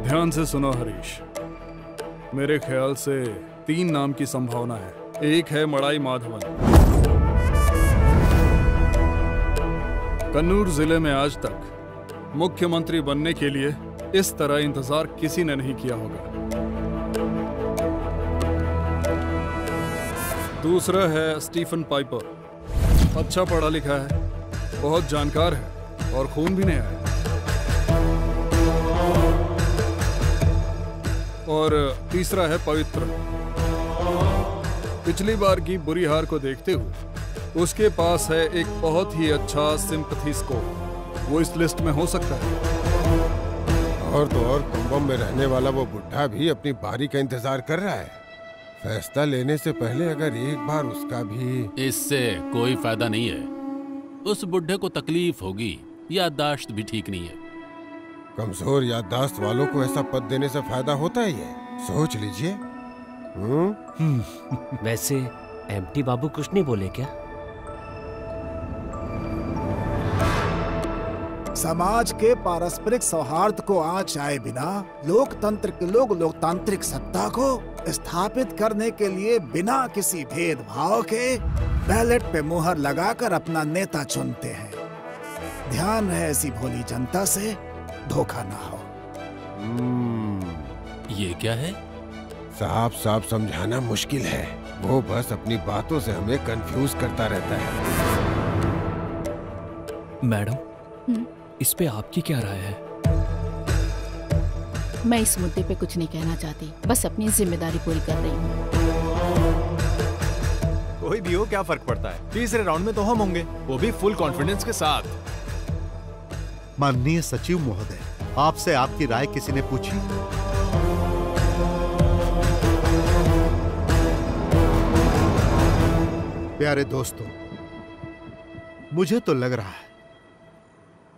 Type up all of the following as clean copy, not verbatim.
ध्यान से सुनो हरीश, मेरे ख्याल से 3 नाम की संभावना है। एक है मड़ाई माधवन। कन्नूर जिले में आज तक मुख्यमंत्री बनने के लिए इस तरह इंतजार किसी ने नहीं किया होगा। दूसरा है स्टीफन पाइपर। अच्छा पढ़ा लिखा है, बहुत जानकार है और खून भी नया है। और तीसरा है पवित्र। पिछली बार की बुरी हार को देखते हुए उसके पास है एक बहुत ही अच्छा सिंपैथी स्कोर। वो इस लिस्ट में हो सकता है। और तो और कुंभम में रहने वाला वो बुढ़ा भी अपनी बारी का इंतजार कर रहा है। फैसला लेने से पहले अगर एक बार उसका भी। इससे कोई फायदा नहीं है। उस बुढ़े को तकलीफ होगी, याददाश्त भी ठीक नहीं है। कमजोर याददाश्त वालों को ऐसा पद देने से फायदा होता ही है, सोच लीजिए। वैसे एमटी बाबू कुछ नहीं बोले क्या? समाज के पारस्परिक सौहार्द को आंच आए बिना लोकतंत्र के लोग लोकतांत्रिक सत्ता को स्थापित करने के लिए बिना किसी भेदभाव के बैलेट पे मुहर लगाकर अपना नेता चुनते हैं। ध्यान रहे ऐसी भोली जनता से धोखा ना हो। ये क्या है? साफ साफ समझाना मुश्किल है, वो बस अपनी बातों से हमें कंफ्यूज करता रहता है। मैडम, इस पे आपकी क्या राय है? मैं इस मुद्दे पे कुछ नहीं कहना चाहती, बस अपनी जिम्मेदारी पूरी कर रही हूँ। कोई भी हो क्या फर्क पड़ता है, तीसरे राउंड में तो हम होंगे, वो भी फुल कॉन्फिडेंस के साथ। माननीय सचिव महोदय, आपसे आपकी राय किसी ने पूछी? प्यारे दोस्तों, मुझे तो लग रहा है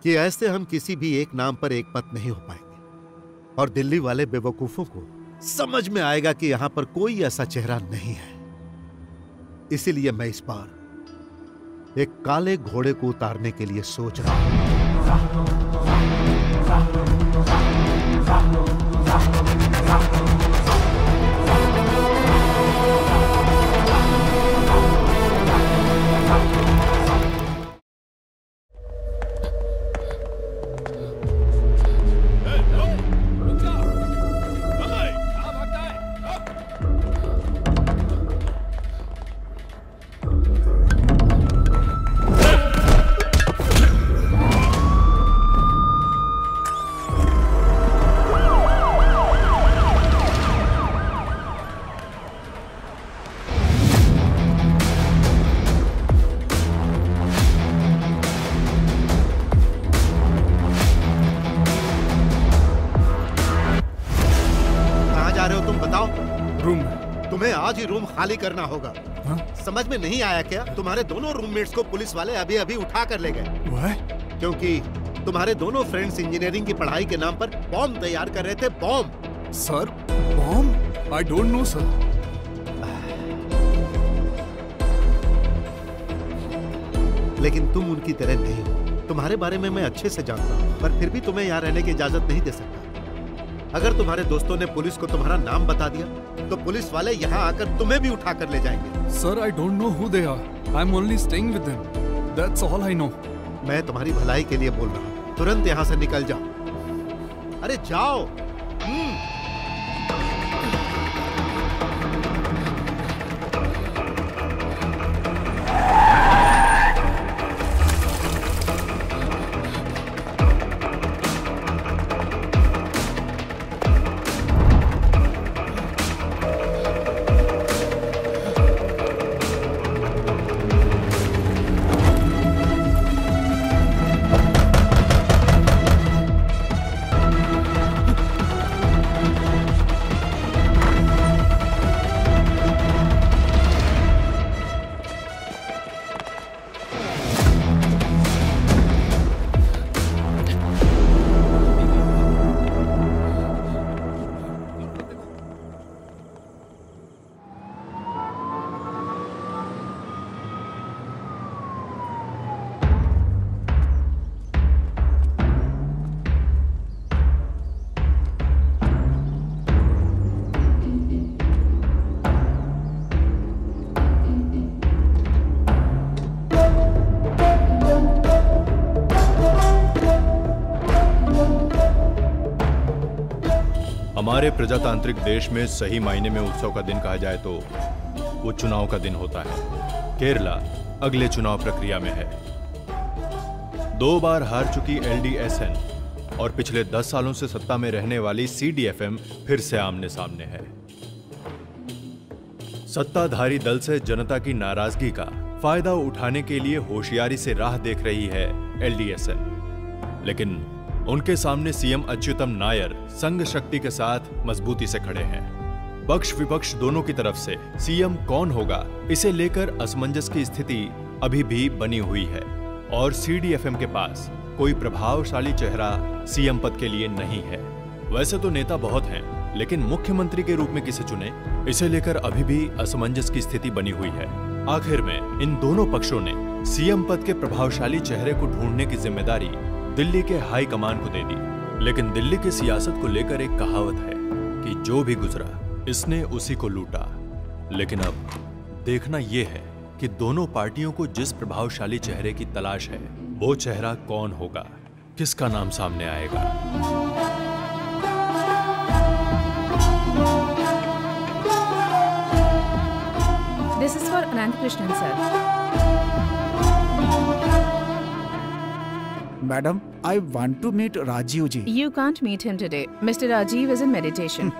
कि ऐसे हम किसी भी एक नाम पर एक मत नहीं हो पाएंगे और दिल्ली वाले बेवकूफों को समझ में आएगा कि यहां पर कोई ऐसा चेहरा नहीं है। इसीलिए मैं इस बार एक काले घोड़े को उतारने के लिए सोच रहा हूं। आज ही रूम खाली करना होगा। समझ में नहीं आया क्या? तुम्हारे दोनों रूममेट्स को पुलिस वाले अभी अभी उठा कर ले गए, क्योंकि तुम्हारे दोनों फ्रेंड्स इंजीनियरिंग की पढ़ाई के नाम पर बॉम्ब तैयार कर रहे थे। Bomb sir, bomb? I don't no sir. लेकिन तुम उनकी तरह नहीं हो। तुम्हारे बारे में मैं अच्छे से जानता हूँ, पर फिर भी तुम्हें यहाँ रहने की इजाजत नहीं दे सकता। अगर तुम्हारे दोस्तों ने पुलिस को तुम्हारा नाम बता दिया तो पुलिस वाले यहाँ आकर तुम्हें भी उठा कर ले जाएंगे। Sir, I don't know who they are. I am only staying with them. That's all I know. मैं तुम्हारी भलाई के लिए बोल रहा हूँ, तुरंत यहाँ से निकल जाओ। अरे जाओ। हमारे प्रजातांत्रिक देश में सही मायने में उत्सव का दिन कहा जाए तो वो चुनाव का दिन होता है। केरला अगले चुनाव प्रक्रिया में है। 2 बार हार चुकी LDSN और पिछले 10 सालों से सत्ता में रहने वाली CDFM फिर से आमने सामने है। सत्ताधारी दल से जनता की नाराजगी का फायदा उठाने के लिए होशियारी से राह देख रही है LDSN, लेकिन उनके सामने सीएम अच्युतम नायर संघ शक्ति के साथ मजबूती से खड़े हैं। पक्ष विपक्ष दोनों की तरफ से सीएम कौन होगा इसे लेकर असमंजस की स्थिति अभी भी बनी हुई है और CDFM के पास कोई प्रभावशाली चेहरा सीएम पद के लिए नहीं है। वैसे तो नेता बहुत हैं, लेकिन मुख्यमंत्री के रूप में किसे चुने इसे लेकर अभी भी असमंजस की स्थिति बनी हुई है। आखिर में इन दोनों पक्षों ने सीएम पद के प्रभावशाली चेहरे को ढूंढने की जिम्मेदारी दिल्ली के हाई कमान को दे दी। लेकिन दिल्ली की सियासत को लेकर एक कहावत है कि जो भी गुजरा इसने उसी को लूटा। लेकिन अब देखना यह है कि दोनों पार्टियों को जिस प्रभावशाली चेहरे की तलाश है वो चेहरा कौन होगा, किसका नाम सामने आएगा। This is for Anant Krishnan, sir. Madam, I want to meet Rajiv ji. You can't meet him today. Mr. Rajiv is in meditation.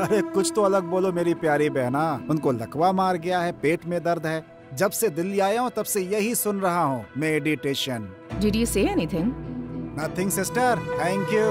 अरे कुछ तो अलग बोलो मेरी प्यारी बहना। उनको लकवा मार गया है, पेट में दर्द है। जब से दिल्ली आया हूँ तब से यही सुन रहा हूँ, meditation. Did you say anything? Nothing, sister. Thank you.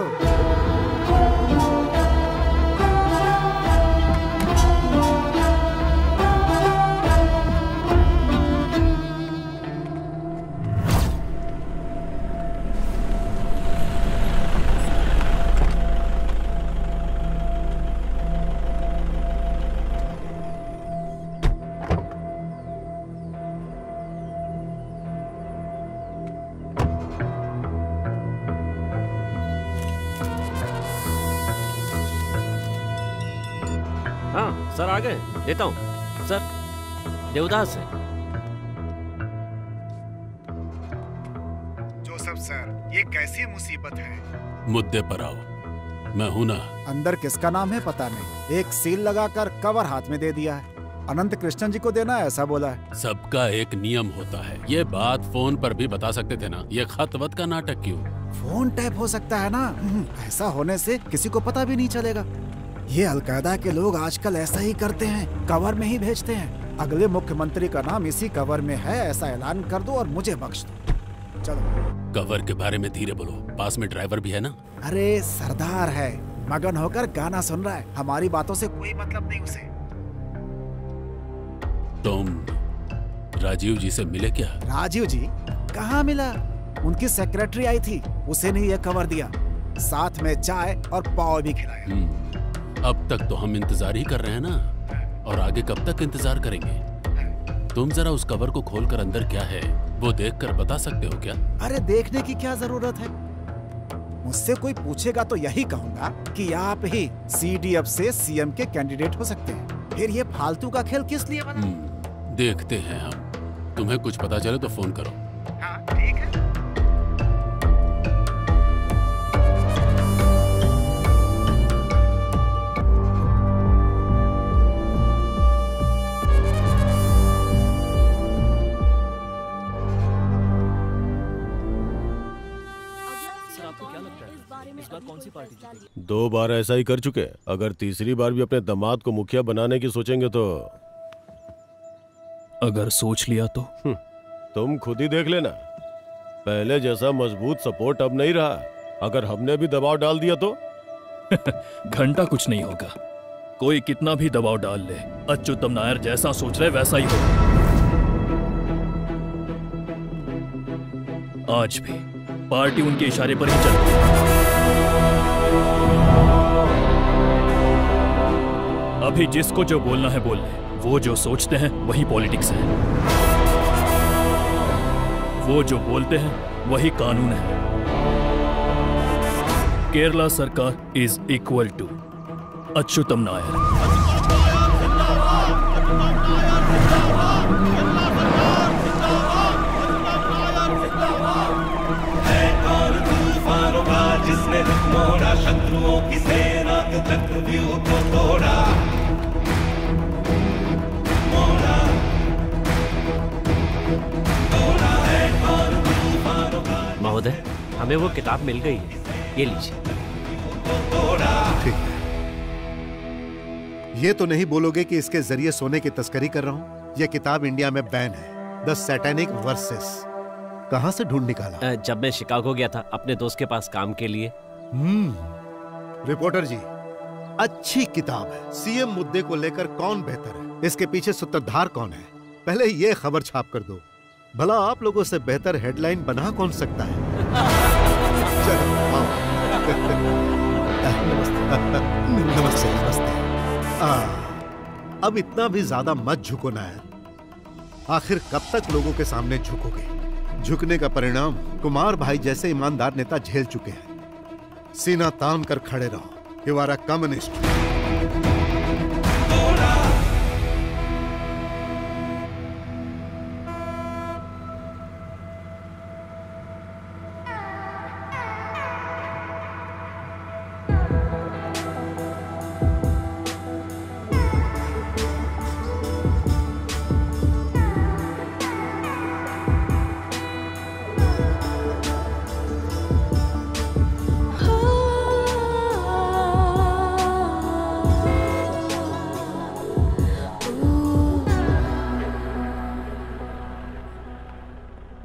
Sir आ गए, देता हूँ। सर देवदास है। जोसेफ सर, ये कैसी मुसीबत है? मुद्दे पर आओ, मैं हूं ना। अंदर किसका नाम है पता नहीं। एक सील लगाकर कवर हाथ में दे दिया है। अनंत कृष्णन जी को देना है ऐसा बोला है। सबका एक नियम होता है। ये बात फोन पर भी बता सकते थे ना। ये खत वत का नाटक क्यों? फोन टैप हो सकता है ना। ऐसा होने से किसी को पता भी नहीं चलेगा। ये अलकायदा के लोग आजकल ऐसा ही करते हैं, कवर में ही भेजते हैं। अगले मुख्यमंत्री का नाम इसी कवर में है ऐसा ऐलान कर दो और मुझे बख्श दो। चलो। कवर के बारे में धीरे बोलो, पास में ड्राइवर भी है ना। अरे सरदार है, मगन होकर गाना सुन रहा है। हमारी बातों से कोई मतलब नहीं उसे। तुम राजीव जी से मिले क्या? राजीव जी कहाँ मिला? उनकी सेक्रेटरी आई थी, उसे नहीं ये कवर दिया, साथ में चाय और पाव भी खिलाया। अब तक तो हम इंतजार ही कर रहे हैं ना, और आगे कब तक इंतजार करेंगे? तुम जरा उस कवर को खोलकर अंदर क्या है वो देखकर बता सकते हो क्या? अरे देखने की क्या जरूरत है? मुझसे कोई पूछेगा तो यही कहूंगा कि आप ही CDF से CM के कैंडिडेट हो सकते हैं। फिर ये फालतू का खेल किस लिए बना? देखते हैं हम। तुम्हें कुछ पता चले तो फोन करो। हाँ ठीक है। कौन सी पार्टी जीतेगी? 2 बार ऐसा ही कर चुके। अगर तीसरी बार भी अपने दामाद को मुखिया बनाने की सोचेंगे तो अगर सोच लिया तो तुम खुद ही देख लेना। पहले जैसा मजबूत सपोर्ट अब नहीं रहा। अगर हमने भी दबाव डाल दिया तो घंटा कुछ नहीं होगा। कोई कितना भी दबाव डाल ले, अच्युतम नायर जैसा सोच रहे वैसा ही होगा। आज भी पार्टी उनके इशारे पर ही चलती है। अभी जिसको जो बोलना है बोल ले। वो जो सोचते हैं वही पॉलिटिक्स है। वो जो बोलते हैं वही कानून है। केरला सरकार is equal to Achyutam Nair. जिसने मोड़ा शत्रुओं की सेना महोदय, हमें वो किताब मिल गई है, ये लीजिए। ठीक है। ये तो नहीं बोलोगे कि इसके जरिए सोने की तस्करी कर रहा हूं? यह किताब इंडिया में बैन है, द सैटेनिक वर्सेस। कहां से ढूंढ निकाला? जब मैं शिकागो गया था अपने दोस्त के पास काम के लिए। रिपोर्टर जी, अच्छी किताब है। सीएम मुद्दे को लेकर कौन बेहतर है, इसके पीछे सूत्रधार कौन है, पहले ये खबर छाप कर दो। भला आप लोगों से बेहतर हेडलाइन बना कौन सकता है? चलो आओ। नमस्ते नमस्ते। अब इतना भी ज्यादा मत झुको नायर। आखिर कब तक लोगों के सामने झुकोगे? झुकने का परिणाम कुमार भाई जैसे ईमानदार नेता झेल चुके हैं। सीना तान कर खड़े रहो। You are a communist.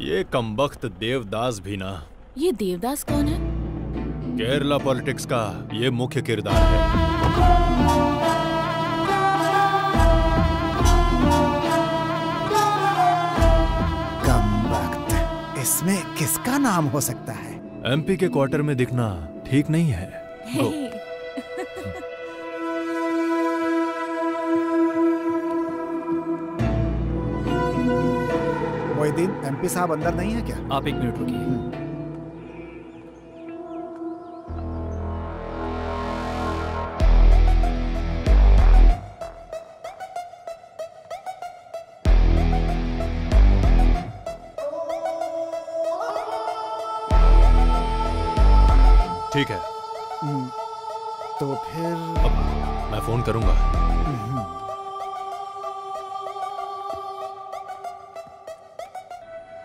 ये कमबख्त देवदास भी ना। ये देवदास कौन है? केरला पॉलिटिक्स का ये मुख्य किरदार है। कमबख्त, इसमें किसका नाम हो सकता है? एमपी के क्वार्टर में दिखना ठीक नहीं है। मोहिद्दीन, एमपी साहब अंदर नहीं है क्या? आप एक मिनट रुकिए। ठीक है, तो फिर अब मैं फोन करूंगा।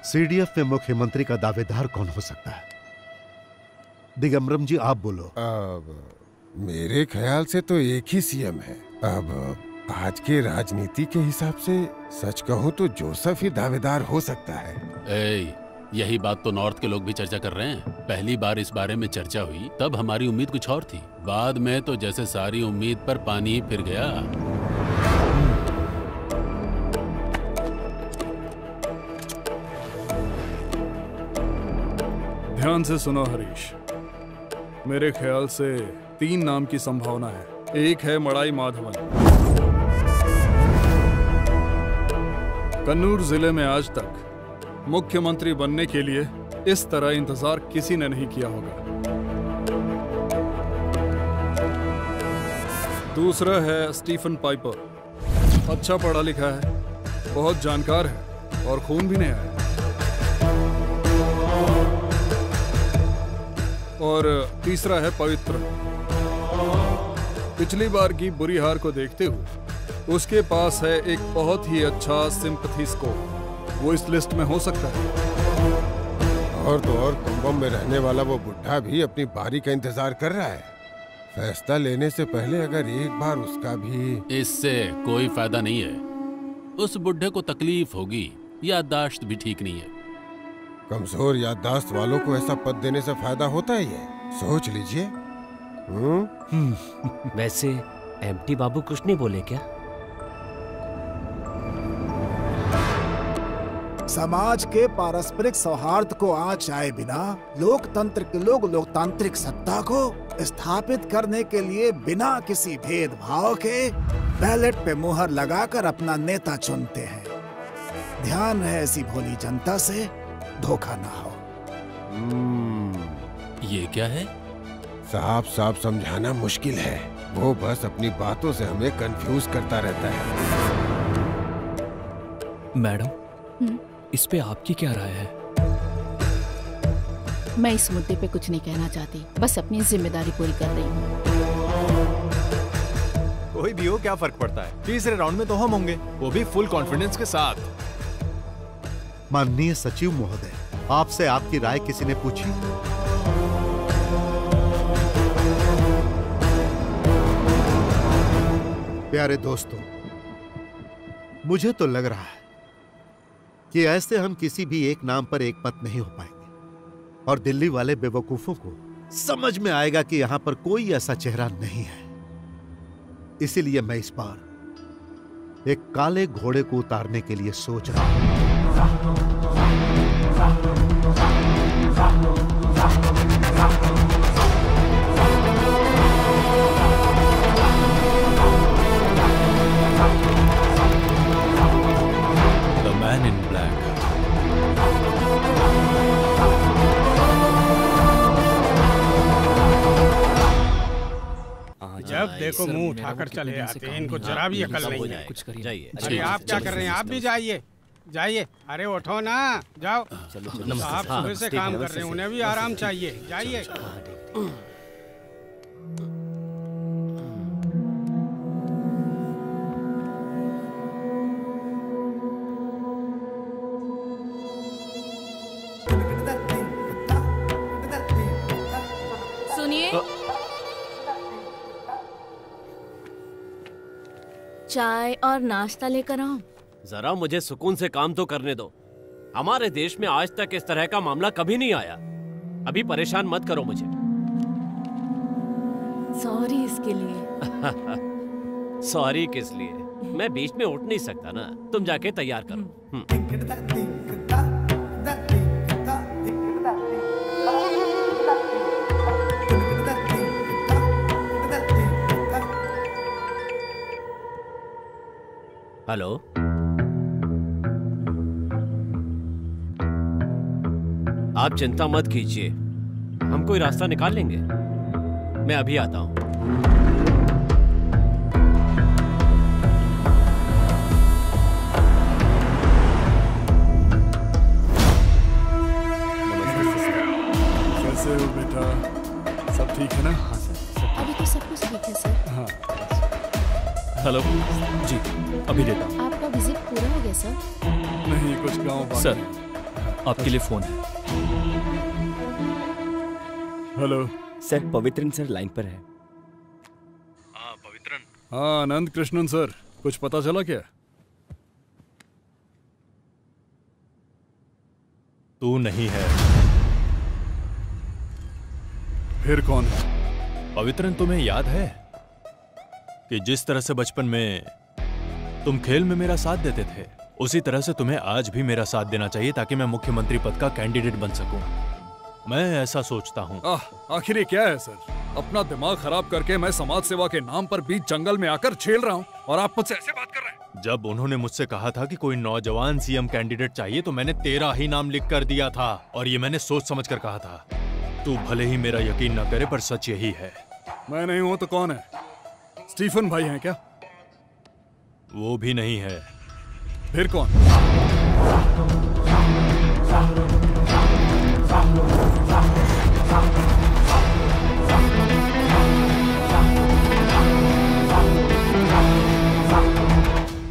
सीडीएफ में मुख्यमंत्री का दावेदार कौन हो सकता है? दिगंबरम जी आप बोलो। अब मेरे ख्याल से तो एक ही सीएम है। अब आज के राजनीति के हिसाब से सच कहूं तो जोसेफ ही दावेदार हो सकता है। यही बात तो नॉर्थ के लोग भी चर्चा कर रहे हैं। पहली बार इस बारे में चर्चा हुई तब हमारी उम्मीद कुछ और थी, बाद में तो जैसे सारी उम्मीद पर पानी ही फिर गया। ध्यान से सुनो हरीश, मेरे ख्याल से 3 नाम की संभावना है। एक है मड़ाई माधवन। कन्नूर जिले में आज तक मुख्यमंत्री बनने के लिए इस तरह इंतजार किसी ने नहीं किया होगा। दूसरा है स्टीफन पाइपर। अच्छा पढ़ा लिखा है, बहुत जानकार है और खून भी नहीं है। और तीसरा है पवित्र। पिछली बार की बुरी हार को देखते हुए उसके पास है एक बहुत ही अच्छा सिंपैथी स्कोर। वो इस लिस्ट में हो सकता है। और तो और कुंभम में रहने वाला वो बुढ़ा भी अपनी बारी का इंतजार कर रहा है। फैसला लेने से पहले अगर एक बार उसका भी। इससे कोई फायदा नहीं है। उस बुढ़े को तकलीफ होगी, याददाश्त भी ठीक नहीं है। कमजोर याददाश्त वालों को ऐसा पद देने से फायदा होता ही है, सोच लीजिए। वैसे एमटी बाबू कुछ नहीं बोले क्या? समाज के पारस्परिक सौहार्द को आँच आए बिना लोकतंत्र के लोग लोकतांत्रिक सत्ता को स्थापित करने के लिए बिना किसी भेदभाव के बैलेट पे मुहर लगाकर अपना नेता चुनते हैं। ध्यान रहे ऐसी भोली जनता से धोखा ना हो। ये क्या है? साफ साफ समझाना मुश्किल है, वो बस अपनी बातों से हमें कंफ्यूज करता रहता है। मैडम, इस पे आपकी क्या राय है? मैं इस मुद्दे पे कुछ नहीं कहना चाहती, बस अपनी जिम्मेदारी पूरी कर रही हूँ। कोई भी हो, क्या फर्क पड़ता है? तीसरे राउंड में तो हम होंगे, वो भी फुल कॉन्फिडेंस के साथ। माननीय सचिव महोदय, आपसे आपकी राय किसी ने पूछी? प्यारे दोस्तों, मुझे तो लग रहा है कि ऐसे हम किसी भी एक नाम पर एक मत नहीं हो पाएंगे और दिल्ली वाले बेवकूफों को समझ में आएगा कि यहां पर कोई ऐसा चेहरा नहीं है। इसीलिए मैं इस बार एक काले घोड़े को उतारने के लिए सोच रहा हूं। The man in black. जब देखो मुंह उठाकर चले आते हैं, इनको जरा भी अकल नहीं है। कुछ करिए। अरे आप क्या कर रहे हैं? आप भी जाइए जाइए। अरे उठो ना, जाओ। आप सुबह से काम कर रहे हैं, उन्हें भी आराम चाहिए। जाइए। सुनिए, चाय और नाश्ता लेकर आऊं? जरा मुझे सुकून से काम तो करने दो। हमारे देश में आज तक इस तरह का मामला कभी नहीं आया। अभी परेशान मत करो मुझे। सॉरी इसके लिए। सॉरी किस लिए? मैं बीच में उठ नहीं सकता ना। तुम जाके तैयार करो। हेलो, आप चिंता मत कीजिए, हम कोई रास्ता निकाल लेंगे। मैं अभी आता हूं। कैसे हो बेटा? सब ठीक है ना? हाँ सर। अभी तो सब कुछ ठीक है सर। हाँ। हेलो जी, अभी देता हूँ। आपका विजिट पूरा हो गया सर? नहीं, कुछ गाँव बाकी। सर, आपके लिए फोन है। Hello sir, Pavithran sir line पर है। हाँ पवित्रन। हाँ आनंद कृष्णन सर, कुछ पता चला क्या? तू नहीं है। फिर कौन है? पवित्रन, तुम्हें याद है कि जिस तरह से बचपन में तुम खेल में मेरा साथ देते थे, उसी तरह से तुम्हें आज भी मेरा साथ देना चाहिए ताकि मैं मुख्यमंत्री पद का कैंडिडेट बन सकूं। मैं ऐसा सोचता हूं। आखिर ये क्या है सर? अपना दिमाग खराब करके मैं समाज सेवा के नाम पर बीच जंगल में आकर झेल रहा हूं और आप मुझसे ऐसे बात कर रहे हैं? जब उन्होंने मुझसे कहा था कि कोई नौजवान सीएम कैंडिडेट चाहिए तो मैंने तेरा ही नाम लिख कर दिया था, और ये मैंने सोच समझ कर कहा था। तू भले ही मेरा यकीन न करे, पर सच यही है। मैं नहीं हूं तो कौन है? स्टीफन भाई हैं क्या? वो भी नहीं है। फिर कौन?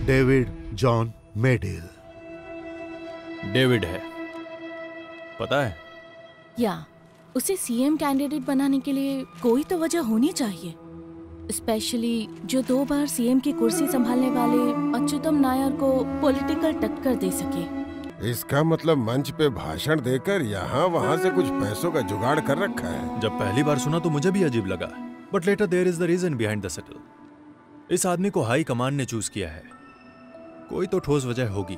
David John मेडिल। डेविड है, पता है? या उसे सीएम कैंडिडेट बनाने के लिए कोई तो वजह होनी चाहिए, स्पेशली जो 2 बार सीएम की कुर्सी संभालने वाले अच्युतम नायर को पॉलिटिकल टक्कर दे सके। इसका मतलब मंच पे भाषण देकर यहाँ वहाँ से कुछ पैसों का जुगाड़ कर रखा है। जब पहली बार सुना तो मुझे भी अजीब लगा, but later there is the reason behind the settle. इस आदमी को हाई कमान ने चूज किया है, कोई तो ठोस वजह होगी।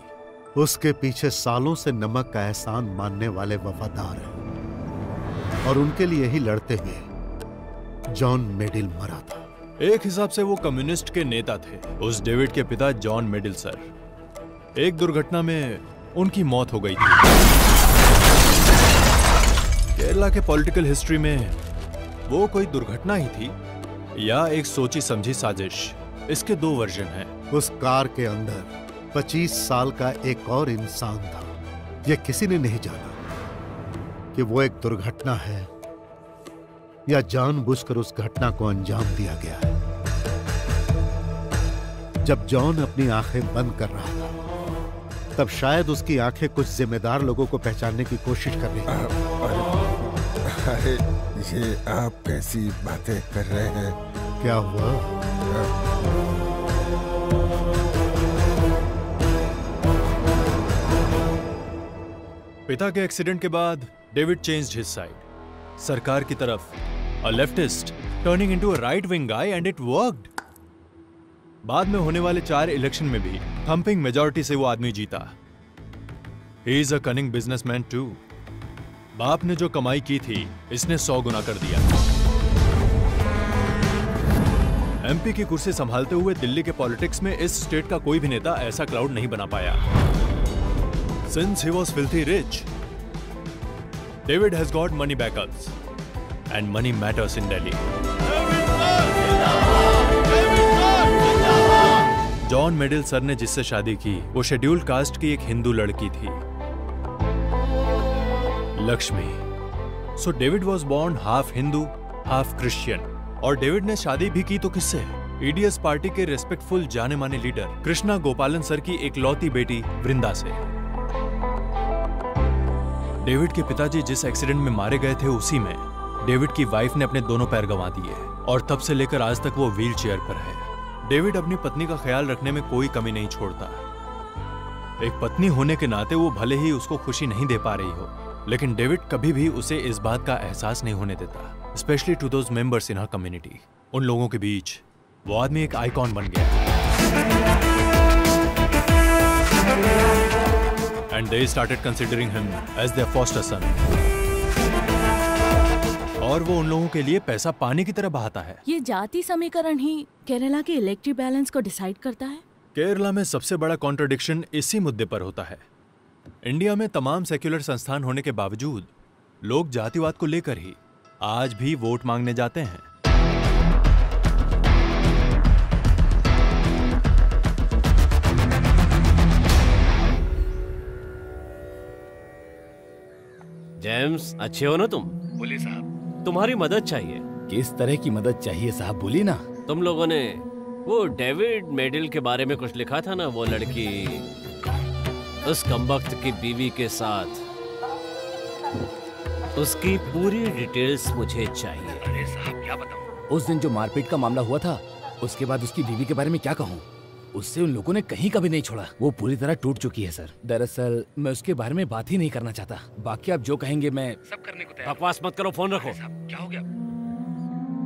उसके पीछे सालों से नमक का एहसान मानने वाले वफादार हैं, और उनके लिए ही लड़ते हुए जॉन मेडिल मरा था। एक हिसाब से वो कम्युनिस्ट के नेता थे। उस डेविड के पिता जॉन मेडिल सर, एक दुर्घटना में उनकी मौत हो गई थी। केरला के पॉलिटिकल हिस्ट्री में वो कोई दुर्घटना ही थी या एक सोची समझी साजिश, इसके 2 वर्जन हैं। उस कार के अंदर 25 साल का एक और इंसान था। यह किसी ने नहीं जाना कि वो एक दुर्घटना है या जानबूझकर उस घटना को अंजाम दिया गया है। जब जॉन अपनी आंखें बंद कर रहा था तब शायद उसकी आंखें कुछ जिम्मेदार लोगों को पहचानने की कोशिश कर रही थी। अरे ये आप कैसी बातें कर रहे हैं? क्या हुआ? पिता के एक्सीडेंट के बाद डेविड चेंज्ड हिज साइड। सरकार की तरफ a leftist turning into a right wing guy and it worked. बाद में होने वाले 4 इलेक्शन में भी थंपिंग मेजॉरिटी से वो आदमी जीता। He is a cunning businessman too. बाप ने जो कमाई की थी इसने 100 गुना कर दिया। एमपी की कुर्सी संभालते हुए दिल्ली के पॉलिटिक्स में इस स्टेट का कोई भी नेता ऐसा क्लाउड नहीं बना पाया। Since he was filthy rich, David has got money backups, and money matters in Delhi. John Medill sir ने जिससे शादी की वो शेड्यूल्ड कास्ट की एक हिंदू लड़की थी, Lakshmi. So David was born half Hindu, half Christian. और डेविड ने शादी भी की तो किससे? ईडीएस पार्टी के रेस्पेक्टफुल जाने माने लीडर कृष्णा गोपालन सर की इकलौती बेटी वृंदा से। डेविड के पिताजी जिस एक्सीडेंट में मारे गए थे उसी में डेविड की वाइफ ने अपने दोनों पैर गंवा दिए और तब से लेकर आज तक वो व्हील चेयर पर है। डेविड अपनी पत्नी का ख्याल रखने में कोई कमी नहीं छोड़ता। एक पत्नी होने के नाते वो भले ही उसको खुशी नहीं दे पा रही हो, लेकिन डेविड कभी भी उसे इस बात का एहसास नहीं होने देता, specially to those members in her community. उन लोगों के बीच वो आदमी एक आइकॉन बन गया। And they started considering him as their foster son. और वो उन लोगों के लिए पैसा पानी की तरह बहाता है। ये जाति समीकरण ही केरला के इलेक्ट्रिक बैलेंस को डिसाइड करता है। केरला में सबसे बड़ा कॉन्ट्रडिक्शन इसी मुद्दे पर होता है। इंडिया में तमाम सेक्युलर संस्थान होने के बावजूद लोग जातिवाद को लेकर ही आज भी वोट मांगने जाते हैं। जेम्स, अच्छे हो ना तुम? बोलिए साहब। तुम्हारी मदद चाहिए। किस तरह की मदद चाहिए साहब, बोलिए ना। तुम लोगों ने वो डेविड मेडिल के बारे में कुछ लिखा था ना, वो लड़की उस कमबख्त की बीवी के साथ, उसकी पूरी डिटेल्स मुझे चाहिए। अरे साहब क्या बताऊं, उस दिन जो मारपीट का मामला हुआ था उसके बाद उसकी बीवी के बारे में क्या कहूं, उससे उन लोगों ने कहीं का भी नहीं छोड़ा। वो पूरी तरह टूट चुकी है सर। दरअसल मैं उसके बारे में बात ही नहीं करना चाहता। बाकी आप जो कहेंगे मैं सब करने को तैयार। बकवास मत करो, फोन रखो। क्या हो गया?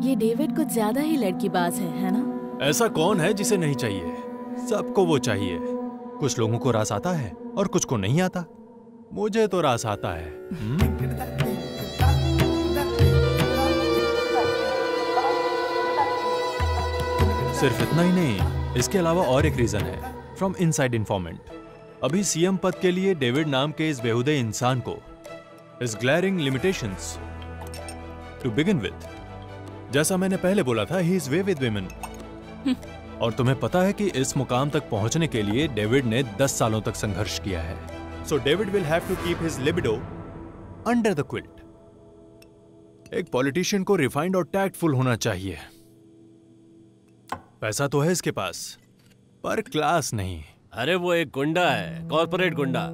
ये डेविड कुछ ज्यादा ही लड़कीबाज है ना? ऐसा कौन है जिसे नहीं चाहिए? सबको वो चाहिए। कुछ लोगों को रास आता है और कुछ को नहीं आता। मुझे तो रास आता है। सिर्फ इतना ही नहीं, इसके अलावा और एक रीजन है फ्रॉम इनसाइड इन्फॉर्मेंट। अभी सीएम पद के लिए डेविड नाम के इस बेहुदे इंसान को इस glaring limitations to begin with. जैसा मैंने पहले बोला था, he is way with women. और तुम्हें पता है कि इस मुकाम तक पहुंचने के लिए डेविड ने 10 सालों तक संघर्ष किया है। So David will have to keep his libido under the quilt. एक पॉलिटिशियन को रिफाइंड और टैक्टफुल होना चाहिए। पैसा तो है इसके पास, पर क्लास नहीं। अरे वो एक गुंडा है, कॉर्पोरेट गुंडा।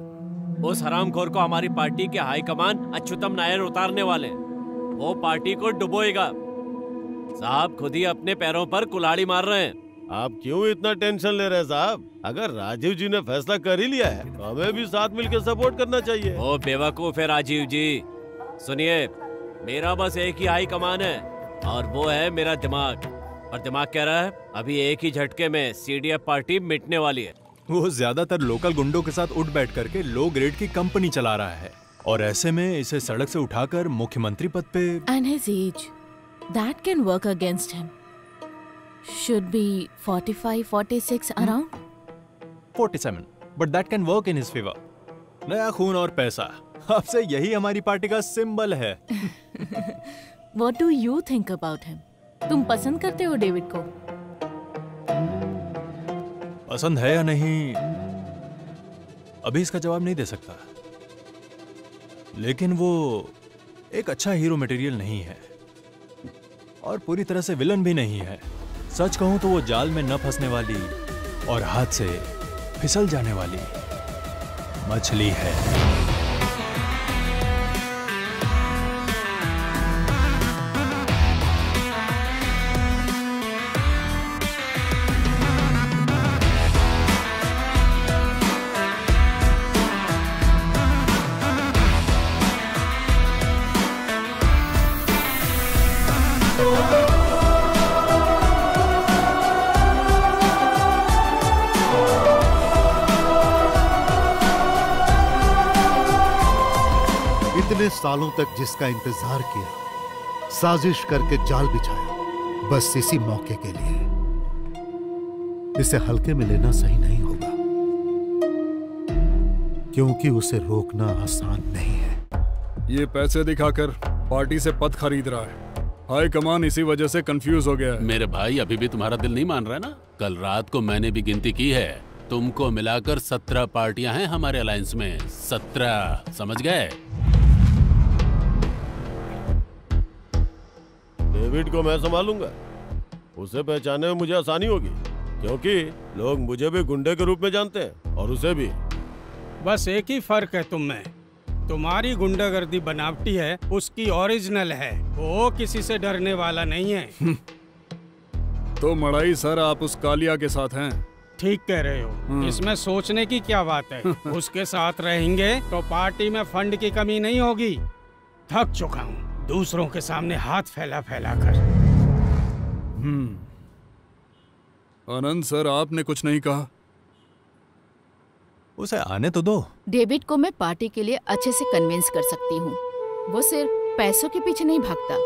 उस हरामखोर को हमारी पार्टी के हाईकमान अच्युतम नायर उतारने वाले। वो पार्टी को डुबोएगा। साहब खुद ही अपने पैरों पर कुल्हाड़ी मार रहे हैं। आप क्यों इतना टेंशन ले रहे हैं साहब? अगर राजीव जी ने फैसला कर ही लिया है तो हमें भी साथ मिलकर सपोर्ट करना चाहिए। ओ बेवकूफ है राजीव जी। सुनिए, मेरा बस एक ही हाई कमान है और वो है मेरा दिमाग। और दिमाग कह रहा है अभी एक ही झटके में सीडीएफ पार्टी मिटने वाली है। वो ज्यादातर लोकल गुंडों के साथ उठ बैठ करके लो ग्रेड की कंपनी चला रहा है और ऐसे में इसे सड़क से उठाकर मुख्यमंत्री पद पे। And his age, that can work against him. Should be 45, 46 around. 47, but that can work in his favor. नया खून और पैसा, आपसे यही हमारी पार्टी का सिंबल है। What do you think about him? तुम पसंद करते हो डेविड को? पसंद है या नहीं अभी इसका जवाब नहीं दे सकता, लेकिन वो एक अच्छा हीरो मटेरियल नहीं है और पूरी तरह से विलन भी नहीं है। सच कहूं तो वो जाल में न फंसने वाली और हाथ से फिसल जाने वाली मछली है। इतने सालों तक जिसका इंतजार किया, साजिश करके जाल बिछाया, बस इसी मौके के लिए। इसे हल्के में लेना सही नहीं होगा, क्योंकि उसे रोकना आसान नहीं है। ये पैसे दिखाकर पार्टी से पद खरीद रहा है। हाई कमान इसी वजह से कंफ्यूज हो गया है। मेरे भाई, अभी भी तुम्हारा दिल नहीं मान रहा है ना? कल रात को मैंने भी गिनती की है, तुमको मिलाकर 17 पार्टियां हैं हमारे अलायंस में। 17, समझ गए? डेविड को मैं संभालूंगा। उसे पहचानने में मुझे आसानी होगी, क्योंकि लोग मुझे भी गुंडे के रूप में जानते हैं और उसे भी। बस एक ही फर्क है तुम में, तुम्हारी गुंडागर्दी बनावटी है, उसकी ओरिजिनल है। वो किसी से डरने वाला नहीं है। तो मड़ाई सर, आप उस कालिया के साथ हैं। ठीक कह रहे हो, इसमें सोचने की क्या बात है। उसके साथ रहेंगे तो पार्टी में फंड की कमी नहीं होगी। थक चुका हूँ दूसरों के सामने हाथ फैला फैला कर। आनंद सर, आपने कुछ नहीं कहा। उसे आने तो दो। डेविड को मैं पार्टी के लिए अच्छे से कन्विंस कर सकती हूँ। वो सिर्फ पैसों के पीछे नहीं भागता,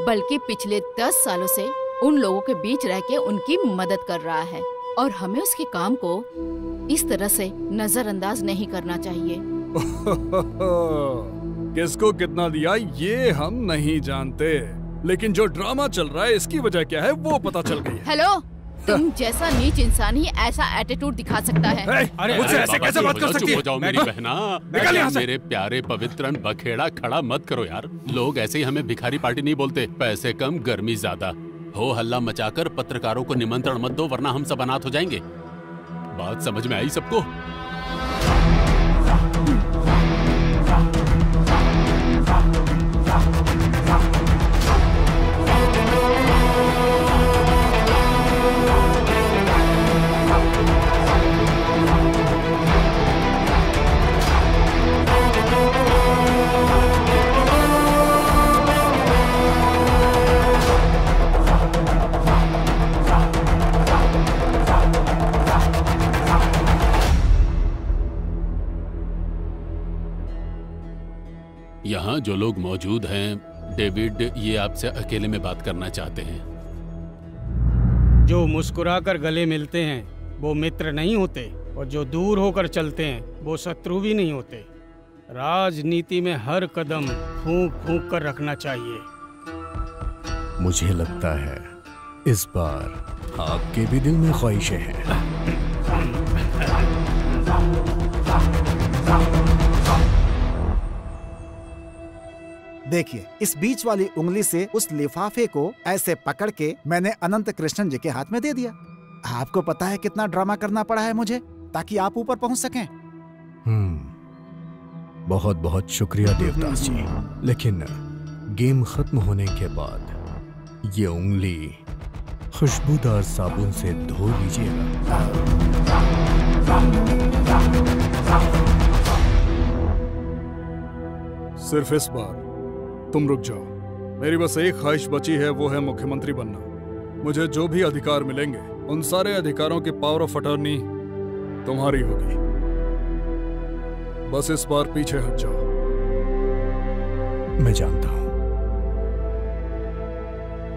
बल्कि पिछले 10 सालों से उन लोगों के बीच रह के उनकी मदद कर रहा है, और हमें उसके काम को इस तरह से नजरअंदाज नहीं करना चाहिए। किसको कितना दिया ये हम नहीं जानते, लेकिन जो ड्रामा चल रहा है इसकी वजह क्या है वो पता चल गई है। हेलो, तुम जैसा नीच इंसान ही ऐसा एटीट्यूड दिखा सकता है। अरे मुझसे ऐसे कैसे बात कर सकती है? चुप हो जाओ मेरी बहना। निकल यहाँ से। मेरे प्यारे पवित्रन, बखेड़ा खड़ा मत करो यार। लोग ऐसे ही हमें भिखारी पार्टी नहीं बोलते। पैसे कम, गर्मी ज्यादा। हो हल्ला मचाकर पत्रकारों को निमंत्रण मत दो, वरना हम सब अनाथ हो जाएंगे। बात समझ में आई सबको? यहाँ जो लोग मौजूद हैं, डेविड ये आपसे अकेले में बात करना चाहते हैं। जो मुस्कुराकर गले मिलते हैं वो मित्र नहीं होते, और जो दूर होकर चलते हैं वो शत्रु भी नहीं होते। राजनीति में हर कदम फूंक फूंक कर रखना चाहिए। मुझे लगता है इस बार आपके भी दिल में ख्वाहिशें हैं। देखिए, इस बीच वाली उंगली से उस लिफाफे को ऐसे पकड़ के मैंने अनंत कृष्णन जी के हाथ में दे दिया। आपको पता है कितना ड्रामा करना पड़ा है मुझे, ताकि आप ऊपर पहुंच सकें। बहुत बहुत शुक्रिया देवदास जी, लेकिन गेम खत्म होने के बाद ये उंगली खुशबूदार साबुन से धो लीजिएगा। सिर्फ इस बार तुम रुक जाओ। मेरी बस एक ख्वाहिश बची है, वो है मुख्यमंत्री बनना। मुझे जो भी अधिकार मिलेंगे उन सारे अधिकारों की पावर ऑफ अटॉर्नी तुम्हारी होगी। बस इस बार पीछे हट जाओ। मैं जानता हूं,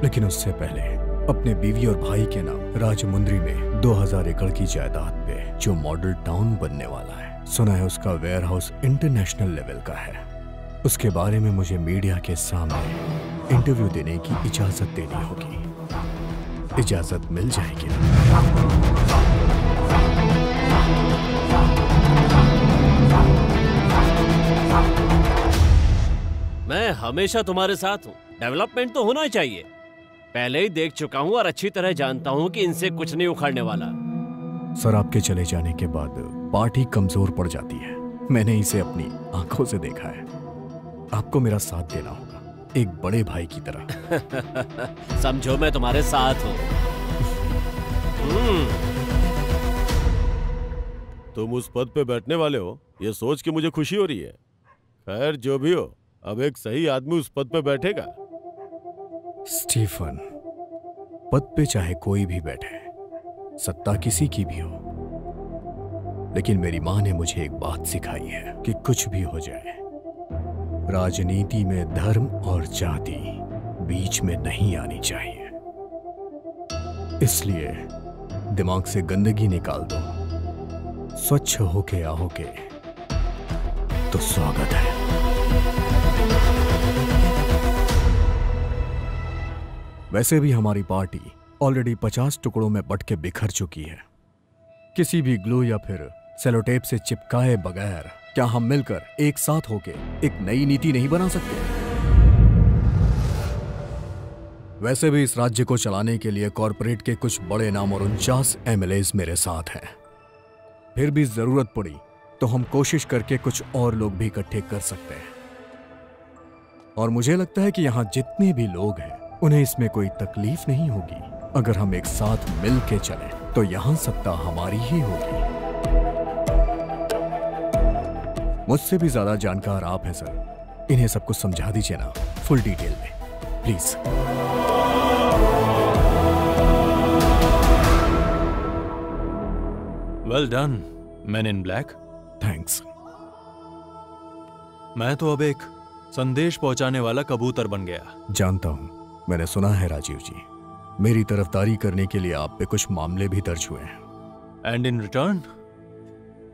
लेकिन उससे पहले अपने बीवी और भाई के नाम राजमुंद्री में 2000 एकड़ की जायदाद पे जो मॉडल टाउन बनने वाला है, सुना है उसका वेयर हाउस इंटरनेशनल लेवल का है। उसके बारे में मुझे मीडिया के सामने इंटरव्यू देने की इजाजत देनी होगी। इजाजत मिल जाएगी ना? मैं हमेशा तुम्हारे साथ हूँ। डेवलपमेंट तो होना ही चाहिए। पहले ही देख चुका हूँ और अच्छी तरह जानता हूँ कि इनसे कुछ नहीं उखाड़ने वाला। सर, आपके चले जाने के बाद पार्टी कमजोर पड़ जाती है। मैंने इसे अपनी आंखों से देखा है। आपको मेरा साथ देना होगा, एक बड़े भाई की तरह। समझो मैं तुम्हारे साथ हूँ। तुम उस पद पे बैठने वाले हो, ये सोच के मुझे खुशी हो रही है। खैर जो भी हो, अब एक सही आदमी उस पद पे बैठेगा। स्टीफन, पद पे चाहे कोई भी बैठे, सत्ता किसी की भी हो, लेकिन मेरी मां ने मुझे एक बात सिखाई है कि कुछ भी हो जाए, राजनीति में धर्म और जाति बीच में नहीं आनी चाहिए। इसलिए दिमाग से गंदगी निकाल दो, स्वच्छ होके आओगे तो स्वागत है। वैसे भी हमारी पार्टी ऑलरेडी 50 टुकड़ों में बट के बिखर चुकी है। किसी भी ग्लू या फिर सेलोटेप से चिपकाए बगैर क्या हम मिलकर एक साथ होके एक नई नीति नहीं बना सकते? वैसे भी इस राज्य को चलाने के लिए कॉरपोरेट के कुछ बड़े नाम और 49 एमएलएज मेरे साथ हैं। फिर भी जरूरत पड़ी तो हम कोशिश करके कुछ और लोग भी इकट्ठे कर सकते हैं। और मुझे लगता है कि यहां जितने भी लोग हैं उन्हें इसमें कोई तकलीफ नहीं होगी। अगर हम एक साथ मिल के चलें तो यहां सत्ता हमारी ही होगी। मुझसे भी ज्यादा जानकार आप हैं सर, इन्हें सब कुछ समझा दीजिए ना, फुल डिटेल में please. Well done man in black. Thanks. मैं तो अब एक संदेश पहुंचाने वाला कबूतर बन गया। जानता हूं, मैंने सुना है राजीव जी, मेरी तरफदारी करने के लिए आप पे कुछ मामले भी दर्ज हुए हैं। And in return?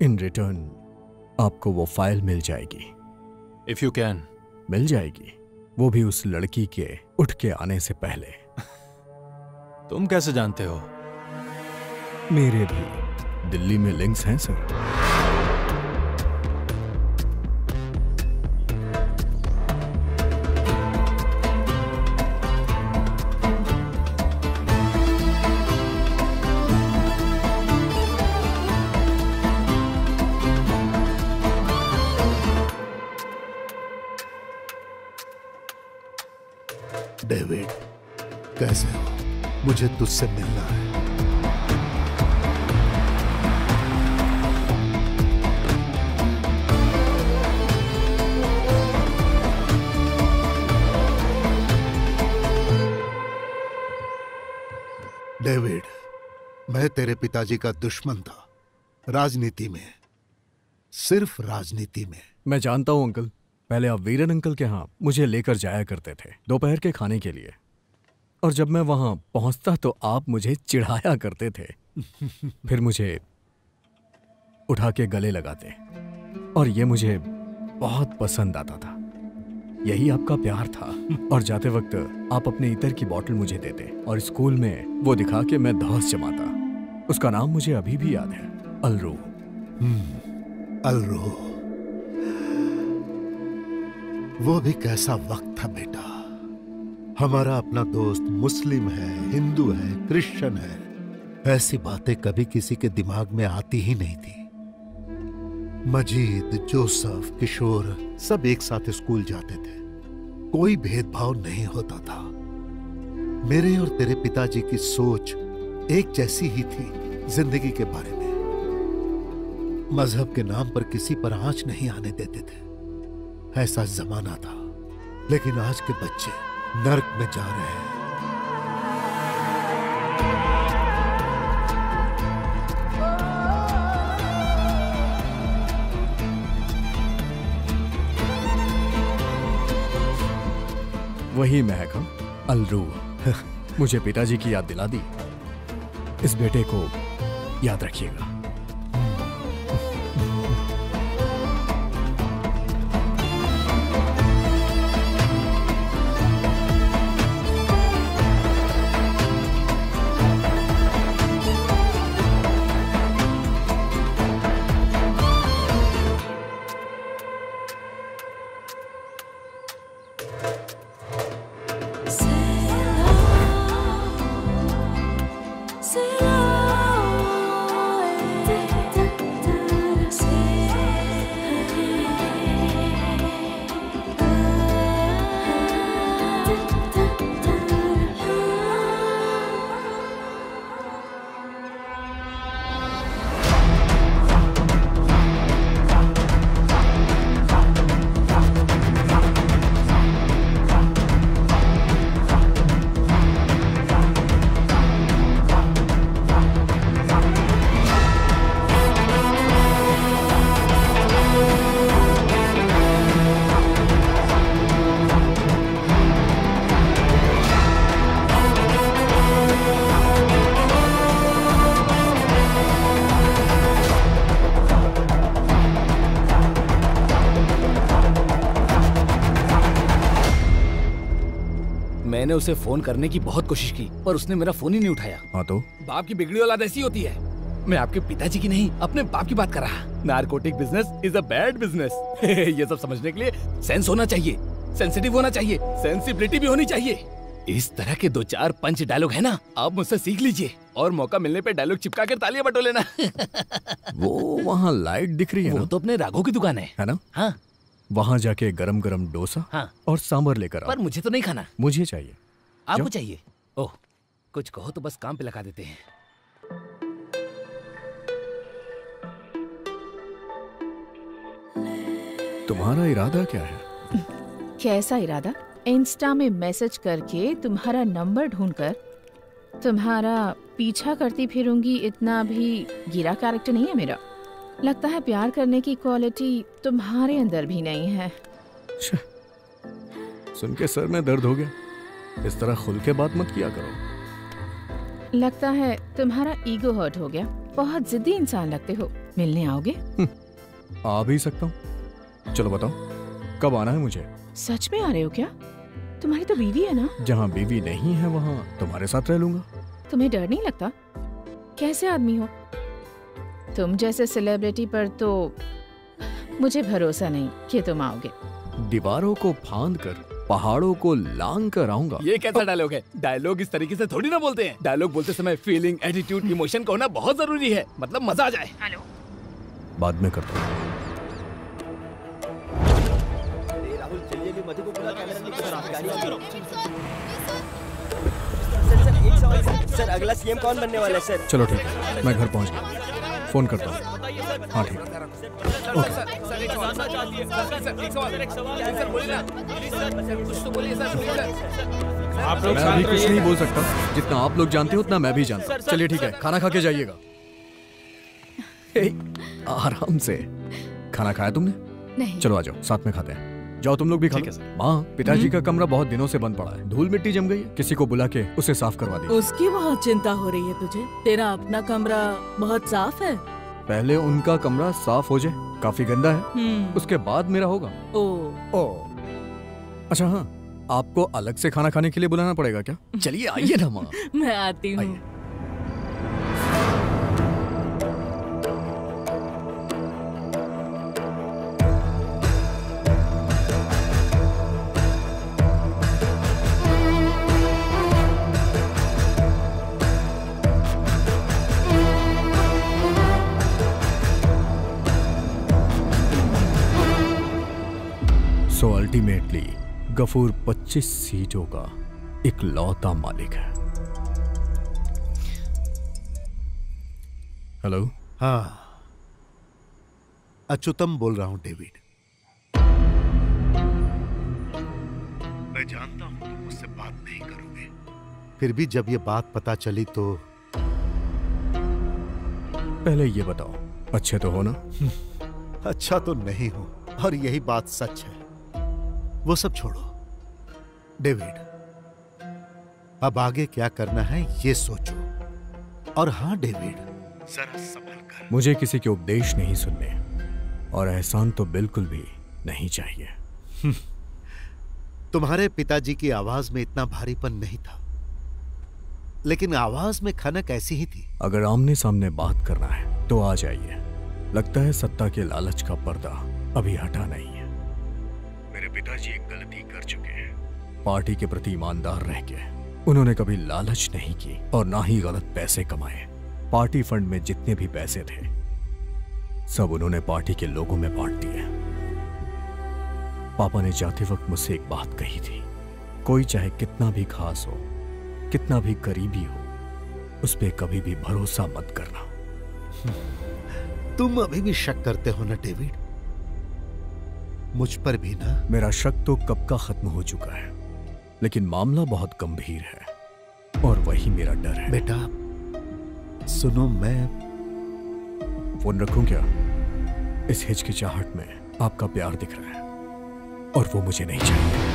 In return आपको वो फाइल मिल जाएगी। If you can. मिल जाएगी, वो भी उस लड़की के उठ के आने से पहले। तुम कैसे जानते हो? मेरे भी दिल्ली में लिंक्स हैं सर। डेविड, कैसे हो? मुझे तुझसे मिलना है। डेविड, मैं तेरे पिताजी का दुश्मन था, राजनीति में, सिर्फ राजनीति में। मैं जानता हूं अंकल, पहले आप वीरन अंकल के यहाँ मुझे लेकर जाया करते थे दोपहर के खाने के लिए, और जब मैं वहां पहुंचता तो आप मुझे चिढ़ाया करते थे। फिर मुझे उठा के गले लगाते, और ये मुझे बहुत पसंद आता था। यही आपका प्यार था। और जाते वक्त आप अपने इतर की बोतल मुझे देते, और स्कूल में वो दिखा के मैं धौस जमाता। उसका नाम मुझे अभी भी याद है, अलरू। अलरू, वो भी कैसा वक्त था बेटा। हमारा अपना दोस्त मुस्लिम है, हिंदू है, क्रिश्चियन है, ऐसी बातें कभी किसी के दिमाग में आती ही नहीं थी। मजीद, जोसेफ, किशोर सब एक साथ स्कूल जाते थे, कोई भेदभाव नहीं होता था। मेरे और तेरे पिताजी की सोच एक जैसी ही थी जिंदगी के बारे में। मजहब के नाम पर किसी पर आंच नहीं आने देते थे, ऐसा जमाना था। लेकिन आज के बच्चे नर्क में जा रहे हैं। वही महक, अलरू। मुझे पिताजी की याद दिला दी। इस बेटे को याद रखिएगा। मैंने उसे फोन करने की बहुत कोशिश की पर उसने मेरा फोन ही नहीं उठाया। हाँ तो बाप की बिगड़ी औलाद ऐसी होती है। मैं आपके पिताजी की नहीं अपने बाप की बात कर रहा। Narcotic business is a bad business. ये सब समझने के लिए सेंस होना चाहिए, सेंसिटिव होना चाहिए, सेंसिबिलिटी भी होनी चाहिए। इस तरह के 2-4 पंच डायलॉग है ना, आप मुझसे सीख लीजिए और मौका मिलने पे डायलॉग चिपका कर तालियां बटो लेना। वो वहाँ लाइट दिख रही है वो ना? तो अपने राघव की दुकान है ना? हाँ। वहाँ जाके गरम गरम डोसा हाँ। और सांबर लेकर आओ। पर मुझे तो नहीं खाना। मुझे चाहिए। आपको चाहिए? ओह, कुछ कहो तो बस काम पे लगा देते हैं। तुम्हारा इरादा क्या है? कैसा इरादा? इंस्टा में मैसेज करके तुम्हारा नंबर ढूंढकर तुम्हारा पीछा करती फिरूंगी, इतना भी गिरा कैरेक्टर नहीं है मेरा। लगता है प्यार करने की क्वालिटी तुम्हारे अंदर भी नहीं है। सुन के सर में दर्द हो गया। इस तरह खुल के बात मत किया करो। लगता है तुम्हारा ईगो हर्ट हो गया। बहुत जिद्दी इंसान लगते हो। मिलने आओगे? आ भी सकता हूँ। चलो बताओ कब आना है मुझे? सच में आ रहे हो क्या? तुम्हारी तो बीवी है ना? जहाँ बीवी नहीं है वहाँ तुम्हारे साथ रह लूंगा। तुम्हें डर नहीं लगता? कैसे आदमी हो तुम? जैसे सेलिब्रिटी पर तो मुझे भरोसा नहीं कि तुम आओगे। दीवारों को फांद कर पहाड़ों को लांग कर आऊंगा। ये कैसा डायलॉग है? डायलॉग इस तरीके से थोड़ी ना बोलते हैं। डायलॉग बोलते समय फीलिंग, एटीट्यूड, इमोशन का होना बहुत जरूरी है। मतलब मजा आ जाए। हेलो, बाद में करता हूँ। सर अगला सीएम कौन बनने वाला है सर? चलो ठीक है, मैं घर पहुंच गया। फोन करता हूँ। हाँ ठीक है। मैं अभी कुछ नहीं बोल सकता। जितना आप लोग जानते हो उतना मैं भी जानता हूँ। चलिए ठीक है, खाना खा के जाइएगा। आराम से। खाना खाया तुमने? नहीं। चलो आ जाओ, साथ में खाते हैं। जाओ तुम लोग भी खा लो। माँ, पिताजी का कमरा बहुत दिनों से बंद पड़ा है। धूल मिट्टी जम गई है। किसी को बुला के उसे साफ करवा दी। उसकी बहुत चिंता हो रही है तुझे। तेरा अपना कमरा बहुत साफ है। पहले उनका कमरा साफ हो जाए, काफी गंदा है। उसके बाद मेरा होगा। ओ। अच्छा हाँ, आपको अलग से खाना खाने के लिए बुलाना पड़ेगा क्या? चलिए आइए ना माँ। मैं आती हूँ। सो अल्टीमेटली गफूर 25 सीटों का इकलौता मालिक है। हेलो। हाँ, अच्युतम बोल रहा हूं डेविड। मैं जानता हूं तुम मुझसे बात नहीं करोगे, फिर भी जब ये बात पता चली तो पहले ये बताओ, अच्छे तो हो ना? अच्छा तो नहीं हूं, और यही बात सच है। वो सब छोड़ो डेविड, अब आगे क्या करना है ये सोचो। और हाँ डेविड, जरा संभल कर। मुझे किसी के उपदेश नहीं सुनने, और एहसान तो बिल्कुल भी नहीं चाहिए। तुम्हारे पिताजी की आवाज में इतना भारीपन नहीं था, लेकिन आवाज में खनक ऐसी ही थी। अगर आमने सामने बात करना है तो आ जाइए। लगता है सत्ता के लालच का पर्दा अभी हटा नहीं है। मेरे पिताजी एक गलती कर चुके हैं। पार्टी के प्रति ईमानदार रह के उन्होंने कभी लालच नहीं की और ना ही गलत पैसे कमाए। पार्टी फंड में जितने भी पैसे थे सब उन्होंने पार्टी के लोगों में बांट दिए। पापा ने जाते वक्त मुझसे एक बात कही थी, कोई चाहे कितना भी खास हो, कितना भी करीबी हो, उस पे कभी भी भरोसा मत करना। तुम अभी भी शक करते हो ना डेविड? मुझ पर भी ना? मेरा शक तो कब का खत्म हो चुका है, लेकिन मामला बहुत गंभीर है और वही मेरा डर है। बेटा सुनो, मैं फोन रखूं क्या? इस हिचकिचाहट में आपका प्यार दिख रहा है और वो मुझे नहीं चाहिए।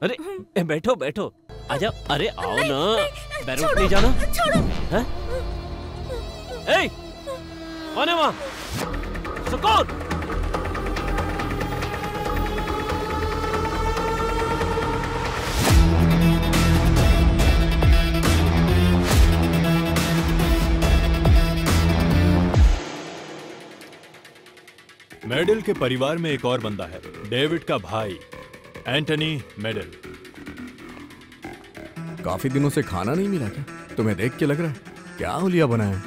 अरे बैठो बैठो, आजा। अरे आओ ना, बैरूट नहीं जाना? हैं? ए, कौन है वहाँ? सुकून। मेडल के परिवार में एक और बंदा है, डेविड का भाई एंटनी मेडल। काफी दिनों से खाना नहीं मिला क्या? तुम्हें देख के लग रहा है क्या हुलिया बना है?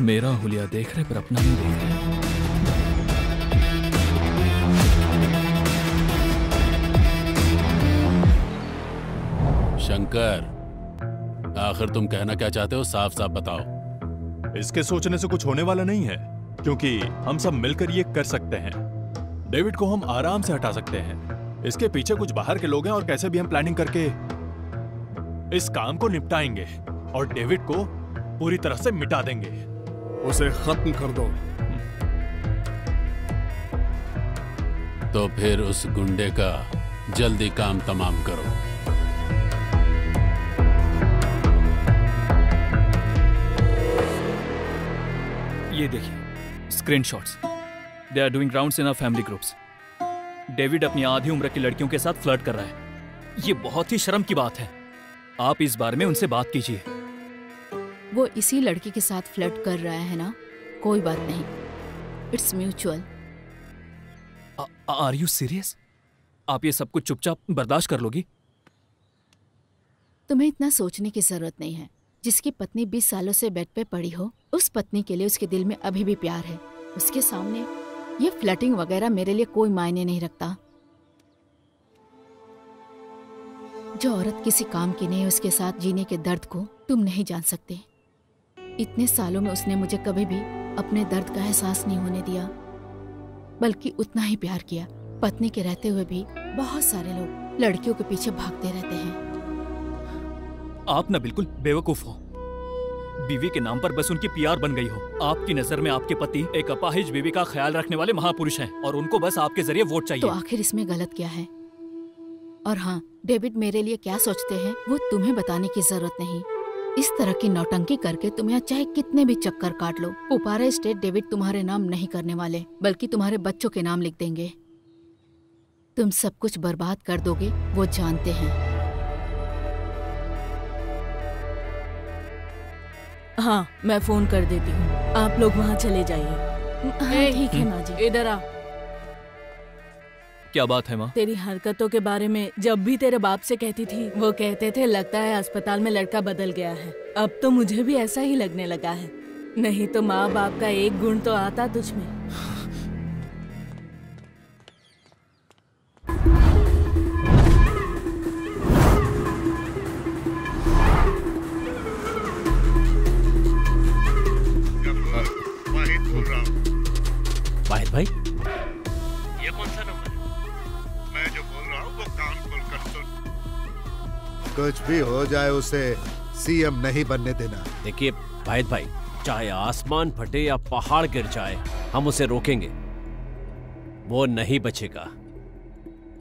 मेरा हुलिया देख रहे पर अपना नहीं देख रहे। शंकर, आखिर तुम कहना क्या चाहते हो? साफ साफ बताओ। इसके सोचने से कुछ होने वाला नहीं है, क्योंकि हम सब मिलकर ये कर सकते हैं। डेविड को हम आराम से हटा सकते हैं। इसके पीछे कुछ बाहर के लोग हैं और कैसे भी हम प्लानिंग करके इस काम को निपटाएंगे और डेविड को पूरी तरह से मिटा देंगे। उसे खत्म कर दो। तो फिर उस गुंडे का जल्दी काम तमाम करो। ये देखिए screenshots. They are doing rounds in our family groups. David अपनी आधी उम्र की लड़कियों के साथ फ्लर्ट कर रहा है। ये बहुत ही शर्म की बात है। आप इस बारे में उनसे बात कीजिए। वो इसी लड़की के साथ फ्लर्ट कर रहा है ना? कोई बात नहीं, it's mutual. Are you serious? आप ये सब कुछ चुपचाप बर्दाश्त कर लोगी? तुम्हें इतना सोचने की जरूरत नहीं है। जिसकी पत्नी 20 सालों से बेड पे पड़ी हो, उस पत्नी के लिए उसके दिल में अभी भी प्यार है। उसके सामने ये फ्लर्टिंग वगैरह मेरे लिए कोई मायने नहीं रखता। जो औरत किसी काम की नहीं, उसके साथ जीने के दर्द को तुम नहीं जान सकते। इतने सालों में उसने मुझे कभी भी अपने दर्द का एहसास नहीं होने दिया, बल्कि उतना ही प्यार किया। पत्नी के रहते हुए भी बहुत सारे लोग लड़कियों के पीछे भागते रहते हैं। आप ना बिल्कुल बेवकूफ हो। बीवी के नाम पर बस उनकी पीआर बन गई हो। आपकी नजर में आपके पति एक अपाहिज बीवी का ख्याल रखने वाले महापुरुष हैं और उनको बस आपके जरिए वोट चाहिए। तो आखिर इसमें गलत क्या है? और हाँ, डेविड मेरे लिए क्या सोचते हैं वो तुम्हें बताने की जरूरत नहीं। इस तरह की नौटंकी करके तुम यहाँ चाहे कितने भी चक्कर काट लो, पुपारा स्टेट डेविड तुम्हारे नाम नहीं करने वाले, बल्कि तुम्हारे बच्चों के नाम लिख देंगे। तुम सब कुछ बर्बाद कर दोगे, वो जानते हैं। हाँ, मैं फोन कर देती हूँ। आप लोग वहाँ चले जाइए। ठीक है माँ जी। इधर आ। क्या बात है माँ? तेरी हरकतों के बारे में जब भी तेरे बाप से कहती थी, वो कहते थे लगता है अस्पताल में लड़का बदल गया है। अब तो मुझे भी ऐसा ही लगने लगा है। नहीं तो माँ बाप का एक गुण तो आता तुझ में। वाहिद भाई, ये कौन सा नंबर है? मैं जो बोल रहा हूँ वो कान खोल कर सुन। कुछ भी हो जाए उसे सीएम नहीं बनने देना। देखिए वाहिद भाई, चाहे आसमान फटे या पहाड़ गिर जाए, हम उसे रोकेंगे। वो नहीं बचेगा।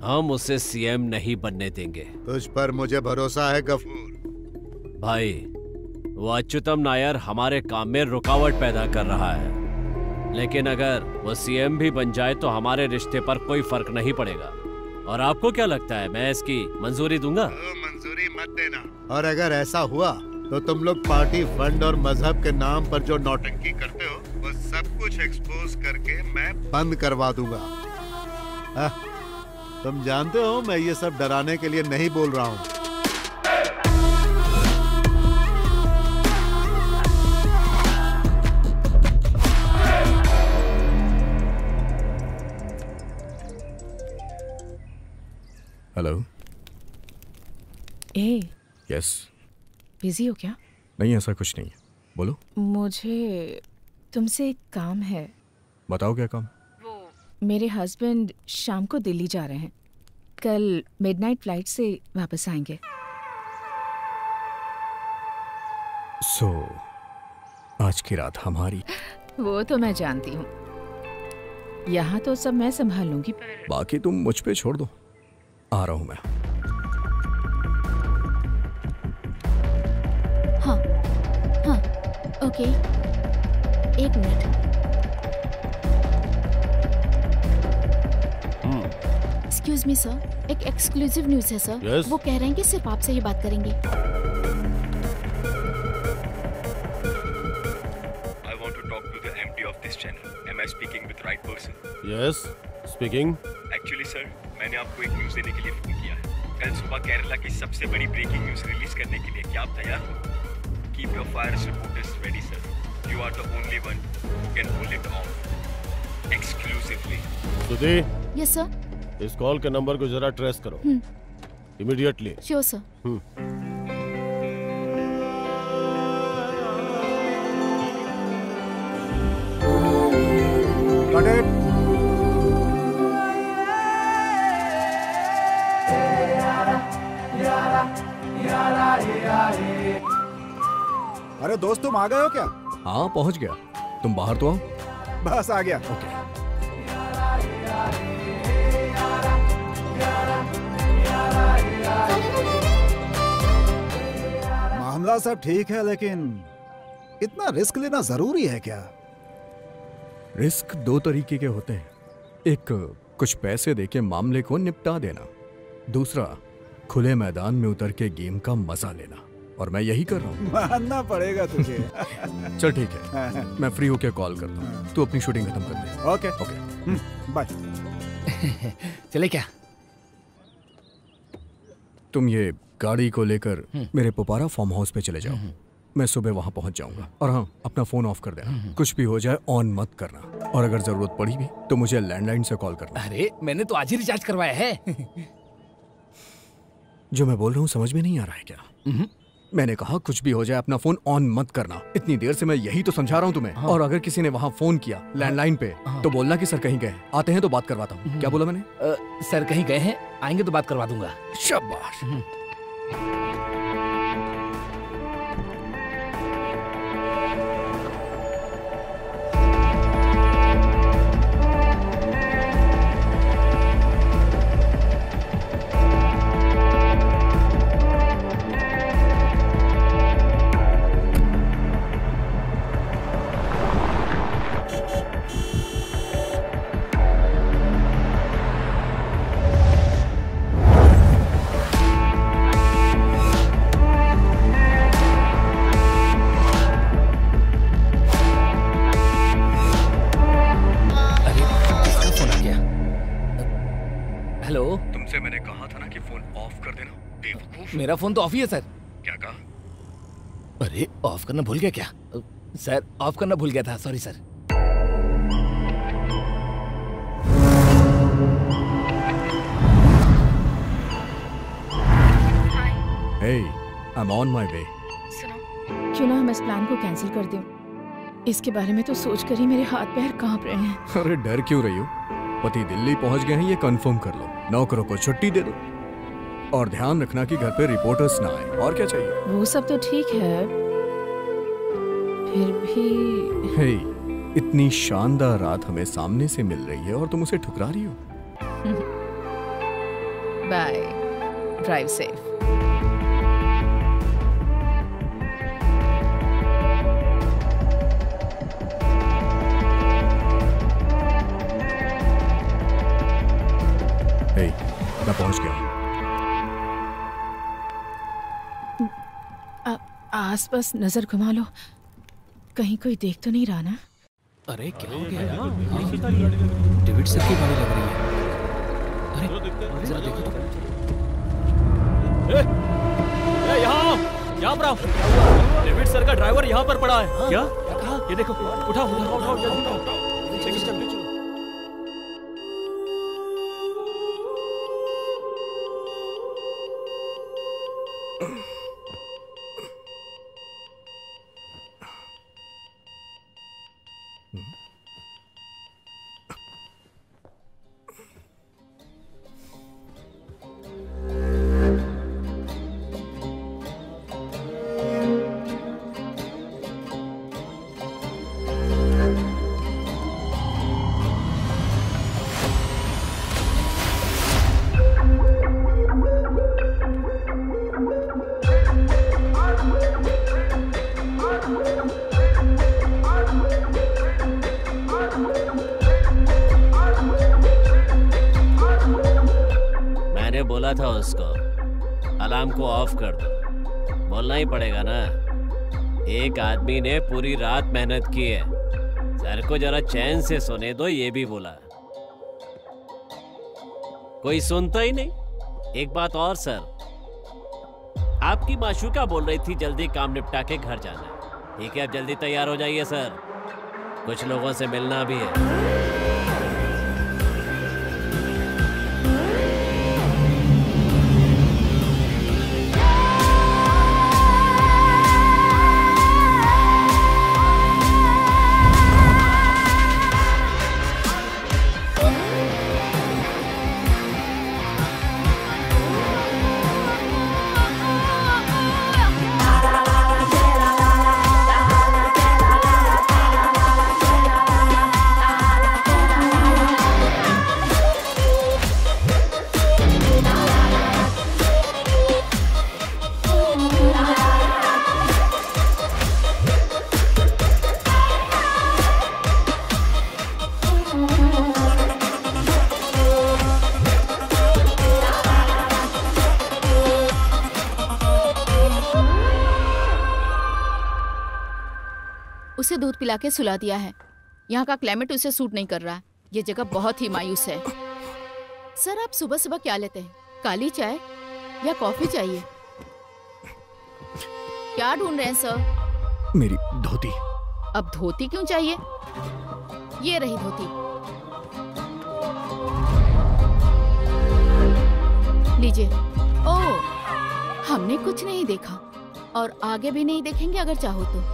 हम उसे सीएम नहीं बनने देंगे। तुझ पर मुझे भरोसा है गफूर भाई। वो अच्युतम नायर हमारे काम में रुकावट पैदा कर रहा है, लेकिन अगर वो सीएम भी बन जाए तो हमारे रिश्ते पर कोई फर्क नहीं पड़ेगा। और आपको क्या लगता है मैं इसकी मंजूरी दूंगा? मंजूरी मत देना। और अगर ऐसा हुआ तो तुम लोग पार्टी फंड और मजहब के नाम पर जो नौटंकी करते हो वो सब कुछ एक्सपोज करके मैं बंद करवा दूंगा। तुम जानते हो मैं ये सब डराने के लिए नहीं बोल रहा हूँ। हेलो। यस। बिजी हो क्या? नहीं, ऐसा कुछ नहीं है, बोलो। मुझे तुमसे एक काम है। बताओ क्या काम? मेरे हस्बैंड शाम को दिल्ली जा रहे हैं। कल मिडनाइट फ्लाइट से वापस आएंगे। सो आज की रात हमारी। वो तो मैं जानती हूँ। यहाँ तो सब मैं संभाल लूंगी। बाकी तुम मुझ पे छोड़ दो, आ रहा हूँ मैं। हाँ हाँ ओके, एक मिनट। एक्सक्यूज मी सर, एक एक्सक्लूसिव न्यूज है सर। Yes? वो कह रहे हैं कि सिर्फ आपसे ही बात करेंगे। I want to talk to the MD of this channel. Am I speaking with right person? Yes, speaking. Actually sir, मैंने आपको एक न्यूज देने के लिए फोन किया है। कल सुबह केरला की सबसे बड़ी ब्रेकिंग न्यूज रिलीज करने के लिए क्या आप तैयार हो? Keep your fire reporters ready sir. You are the only one who can pull it off exclusively. सुधी, यस सर। इस कॉल के नंबर को जरा ट्रेस करो इमीडिएटली। Sure sir. अरे दोस्त तुम आ गए हो क्या? हाँ पहुंच गया, तुम बाहर तो आओ। बस आ गया। ओके। मामला सब ठीक है, लेकिन इतना रिस्क लेना जरूरी है क्या? रिस्क दो तरीके के होते हैं, एक कुछ पैसे देके मामले को निपटा देना, दूसरा खुले मैदान में उतर के गेम का मजा लेना, और मैं यही कर रहा हूँ। मानना पड़ेगा तुझे। चल ठीक है, मैं फ्री होके कॉल करता हूँ, तू अपनी शूटिंग खत्म कर दे। Okay okay bye. चले क्या? तुम ये गाड़ी को लेकर मेरे पोपारा फार्म हाउस पे चले जाओ, मैं सुबह वहां पहुंच जाऊंगा। और हाँ, अपना फोन ऑफ कर देना, कुछ भी हो जाए ऑन मत करना, और अगर जरूरत पड़ी भी तो मुझे लैंडलाइन से कॉल करना। अरे मैंने तो आज ही रिचार्ज करवाया है। जो मैं बोल रहा हूँ समझ में नहीं आ रहा है क्या? मैंने कहा कुछ भी हो जाए अपना फोन ऑन मत करना। इतनी देर से मैं यही तो समझा रहा हूँ तुम्हें। और अगर किसी ने वहाँ फोन किया लैंडलाइन पे तो बोलना कि सर कहीं गए, आते हैं तो बात करवाता हूँ। क्या बोला मैंने? सर कहीं गए हैं, आएंगे तो बात करवा दूंगा। शाबाश। तुमसे मैंने कहा था ना कि फोन ऑफ कर देना, बेवकूफ। मेरा फोन तो ऑफ ही है सर। क्या कहा? अरे ऑफ करना भूल गया क्या? सर ऑफ करना भूल गया था, sorry sir. Hey, I'm on my way. क्यों ना हम इस प्लान को कैंसिल कर दें? इसके बारे में तो सोचकर ही मेरे हाथ पैर कांप रहे हैं। अरे डर क्यों रही हो? पति दिल्ली पहुंच गए हैं, ये कंफर्म कर लो। नौकरों को छुट्टी दे दो, और ध्यान रखना कि घर पे रिपोर्टर्स ना आए। और क्या चाहिए? वो सब तो ठीक है, फिर भी। हे, इतनी शानदार रात हमें सामने से मिल रही है और तुम उसे ठुकरा रही हो। Bye, drive safe. मैं पहुंच गया। आसपास नजर घुमा लो, कहीं कोई देख तो नहीं रहा ना? अरे क्या हो गया यार? डेविड सर की गाड़ी लग रही है। अरे जरा देखो तो। यहाँ पर आओ। डेविड सर का ड्राइवर यहाँ पर पड़ा है। क्या? ये देखो, उठाओ उठाओ उठाओ जल्दी उठाओ। बोला था उसको अलार्म को ऑफ कर दो। बोलना ही पड़ेगा ना, एक आदमी ने पूरी रात मेहनत की है, सर को जरा चैन से सोने दो, ये भी बोला। कोई सुनता ही नहीं। एक बात और सर, आपकी माशूका बोल रही थी जल्दी काम निपटा के घर जाना है। ठीक है, अब जल्दी तैयार हो जाइए सर, कुछ लोगों से मिलना भी है। उसे दूध पिला के सुला दिया है। यहाँ का क्लाइमेट उसे सूट नहीं कर रहा। ये जगह बहुत ही मायूस है। सर, आप सुबह सुबह क्या लेते हैं? काली चाय या कॉफी चाहिए? क्या ढूंढ रहे हैं सर? मेरी धोती। अब धोती क्यों चाहिए? ये रही धोती। लीजिए। ओह, हमने कुछ नहीं देखा और आगे भी नहीं देखेंगे अगर चाहो तो।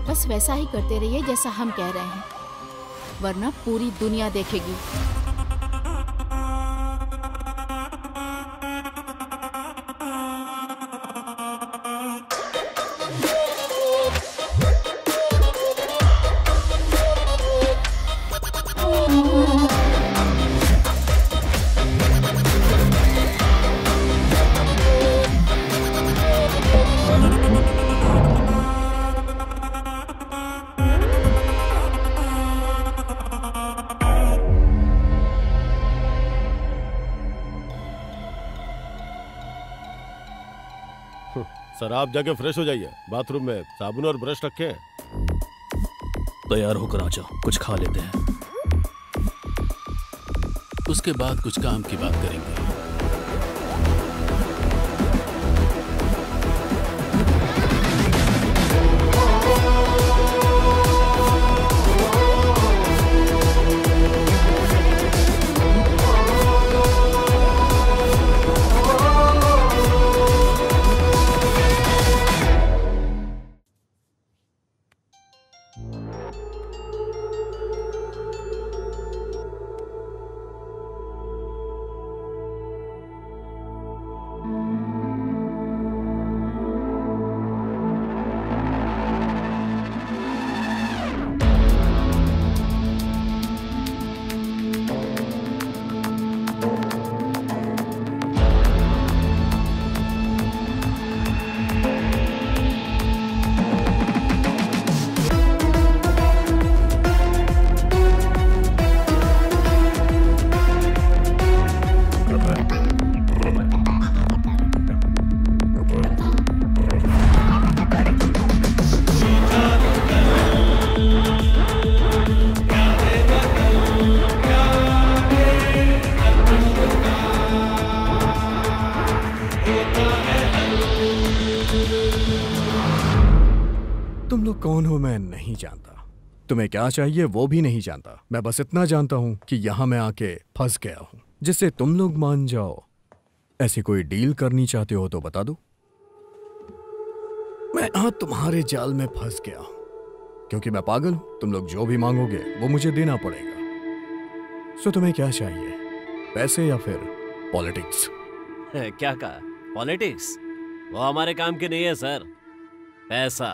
बस वैसा ही करते रहिए जैसा हम कह रहे हैं, वरना पूरी दुनिया देखेगी। सर, आप जाके फ्रेश हो जाइए। बाथरूम में साबुन और ब्रश रखे हैं। तैयार होकर आ जाओ, कुछ खा लेते हैं। उसके बाद कुछ काम की बात करेंगे। तुम लोग कौन हो मैं नहीं जानता, तुम्हें क्या चाहिए वो भी नहीं जानता। मैं बस इतना जानता हूं कि यहां मैं आके फंस गया हूं, जिससे तुम लोग मान जाओ। ऐसी कोई डील करनी चाहते हो तो बता दो। मैं यहां तुम्हारे जाल में फंस गया हूं क्योंकि मैं पागल हूं। तुम लोग जो भी मांगोगे वो मुझे देना पड़ेगा। सो तुम्हें क्या चाहिए, पैसे या फिर पॉलिटिक्स? क्या कहा? पॉलिटिक्स वो हमारे काम की नहीं है सर। पैसा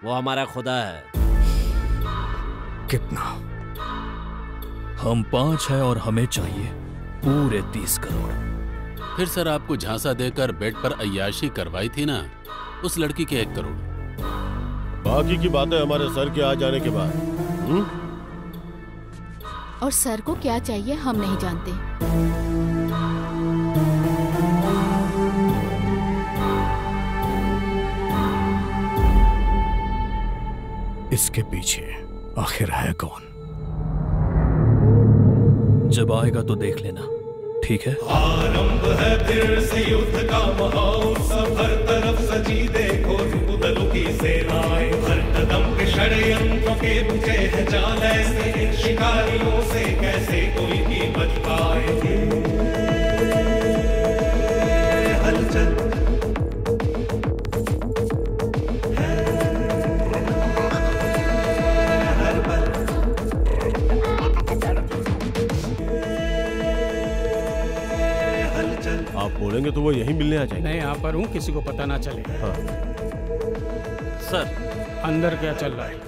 वो हमारा खुदा है। कितना? हम 5 है और हमें चाहिए पूरे 30 करोड़। फिर सर, आपको झांसा देकर बेड पर अय्याशी करवाई थी ना उस लड़की के 1 करोड़। बाकी की बातें हमारे सर के आ जाने के बाद। और सर को क्या चाहिए हम नहीं जानते। इसके पीछे आखिर है कौन? जब आएगा तो देख लेना, ठीक है? आरंभ है फिर से युद्ध का महोत्सव, हर तरफ सजी देखो रुदलों की सेनाएं, हर कदम पे षड्यंत्रों के बुझे हैं जाल, ऐसे इन शिकारियों से कैसे कोई भी बच पाए। हलचल आप बोलेंगे तो वो यहीं मिलने आ जाएंगे। मैं यहाँ पर हूँ, किसी को पता ना चले। हाँ। सर अंदर क्या चल रहा है?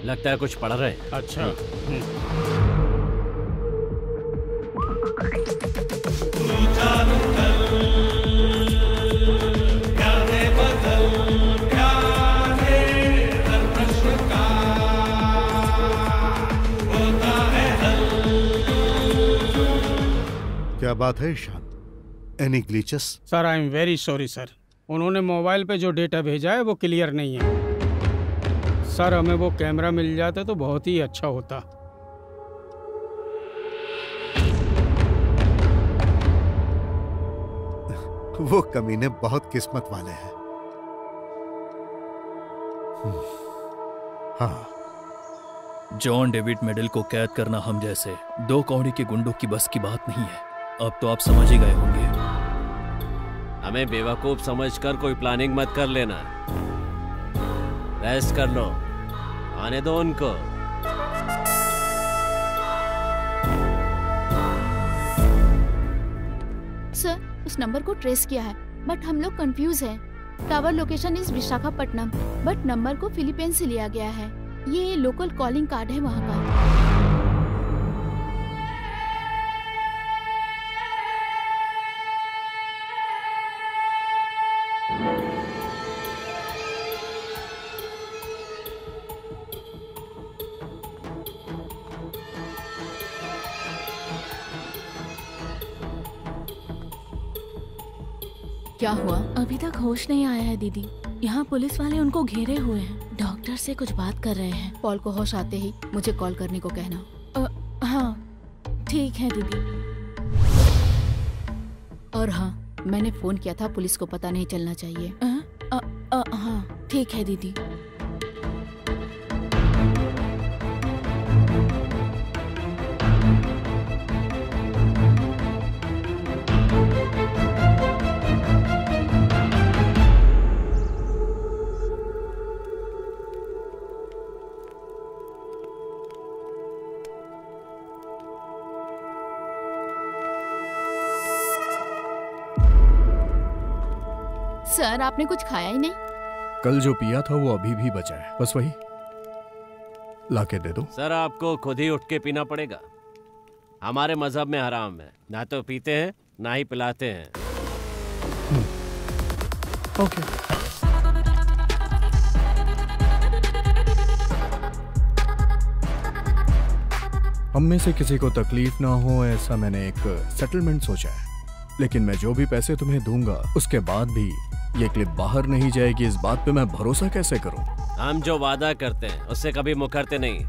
लगता है कुछ पढ़ रहे हैं। अच्छा। क्या बात है Ishaan? Any glitches? Sir I am very sorry sir, उन्होंने मोबाइल पे जो डेटा भेजा है वो क्लियर नहीं है। सर हमें वो कैमरा मिल जाता तो बहुत ही अच्छा होता। वो कमीने बहुत किस्मत वाले हैं। हाँ, जॉन डेविड मेडल को कैद करना हम जैसे दो कौड़ी के गुंडों की बस की बात नहीं है। अब तो आप समझ ही गए होंगे। हमें बेवकूफ समझकर कोई प्लानिंग मत कर लेना। रेस्ट कर लो, आने दो उनको। सर उस नंबर को ट्रेस किया है बट हम लोग कंफ्यूज हैं। Tower location is Visakhapatnam but number को फिलीपींस से लिया गया है। ये लोकल कॉलिंग कार्ड है वहाँ का। क्या हुआ? अभी तक होश नहीं आया है दीदी। यहाँ पुलिस वाले उनको घेरे हुए हैं, डॉक्टर से कुछ बात कर रहे हैं। पॉल को होश आते ही मुझे कॉल करने को कहना। हाँ ठीक है दीदी। और हाँ, मैंने फोन किया था, पुलिस को पता नहीं चलना चाहिए। हाँ ठीक है दीदी। सर आपने कुछ खाया ही नहीं? कल जो पिया था वो अभी भी बचा है, बस वही लाके दे दो। सर आपको खुद ही उठ के पीना पड़ेगा। हमारे मजहब में हराम है, ना तो पीते हैं ना ही पिलाते हैं। ओके। हम में से किसी को तकलीफ ना हो ऐसा मैंने एक सेटलमेंट सोचा है, लेकिन मैं जो भी पैसे तुम्हें दूंगा उसके बाद भी ये क्लिप बाहर नहीं जाएगी, इस बात पे मैं भरोसा कैसे करूं? हम जो वादा करते हैं उससे कभी मुकरते नहीं।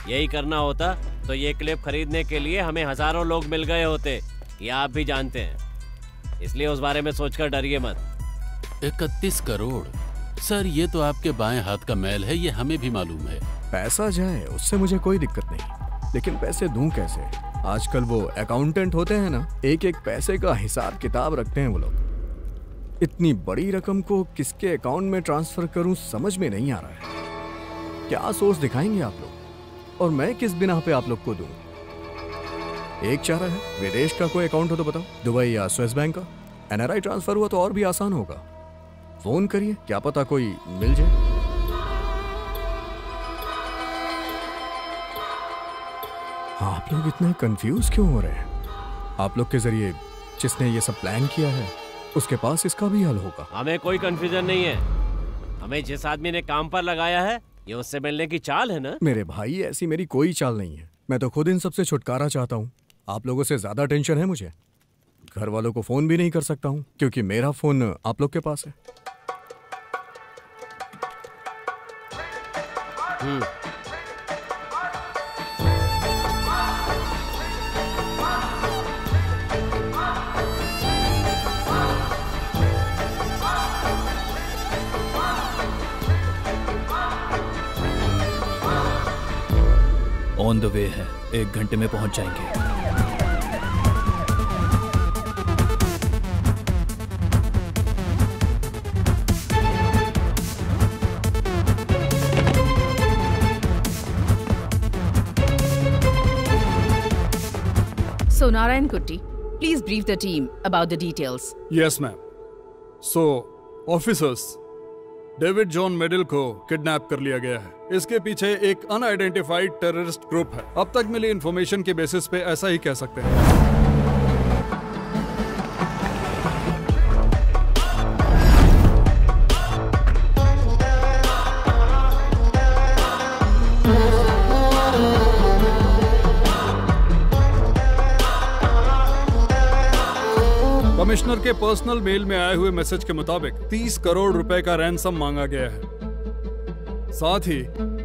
यही करना होता तो ये क्लिप खरीदने के लिए हमें हजारों लोग मिल गए होते, ये आप भी जानते हैं। इसलिए उस बारे में सोचकर डरिए मत। 31 करोड़ सर, ये तो आपके बाएं हाथ का मैल है, ये हमें भी मालूम है। पैसा जाए उससे मुझे कोई दिक्कत नहीं, लेकिन पैसे दूं कैसे? आजकल वो अकाउंटेंट होते हैं ना, एक एक पैसे का हिसाब किताब रखते हैं वो लोग। इतनी बड़ी रकम को किसके अकाउंट में ट्रांसफर करूं समझ में नहीं आ रहा है। क्या सोच दिखाएंगे आप लोग, और मैं किस बिना पे आप लोग को दूं? एक चारा है, विदेश का कोई अकाउंट हो तो बताओ, दुबई या स्विस बैंक का। एनआरआई ट्रांसफर हुआ तो और भी आसान होगा। फोन करिए, क्या पता कोई मिल जाए। आप लोग इतने कंफ्यूज क्यों हो रहे हैं? आप लोग के जरिए जिसने ये सब प्लान किया है उसके पास इसका भी हल होगा। हमें कोई कंफ्यूजन नहीं है। हमें जिस आदमी ने काम पर लगाया है ये उससे मिलने की चाल है ना। मेरे भाई ऐसी मेरी कोई चाल नहीं है, मैं तो खुद इन सबसे छुटकारा चाहता हूँ। आप लोगों से ज्यादा टेंशन है मुझे। घर वालों को फोन भी नहीं कर सकता हूँ क्योंकि मेरा फोन आप लोग के पास है। ऑन द वे है, 1 घंटे में पहुंच जाएंगे। So Narayan Kutty, please brief the team about the details. Yes, ma'am. So, officers, David John Medal को किडनैप कर लिया गया है। इसके पीछे एक अनआइडेंटिफाइड टेररिस्ट ग्रुप है। अब तक मिली इंफॉर्मेशन के बेसिस पे ऐसा ही कह सकते हैं। कमिश्नर के पर्सनल मेल में आए हुए मैसेज के मुताबिक 30 करोड़ रुपए का रैंसम मांगा गया है। साथ ही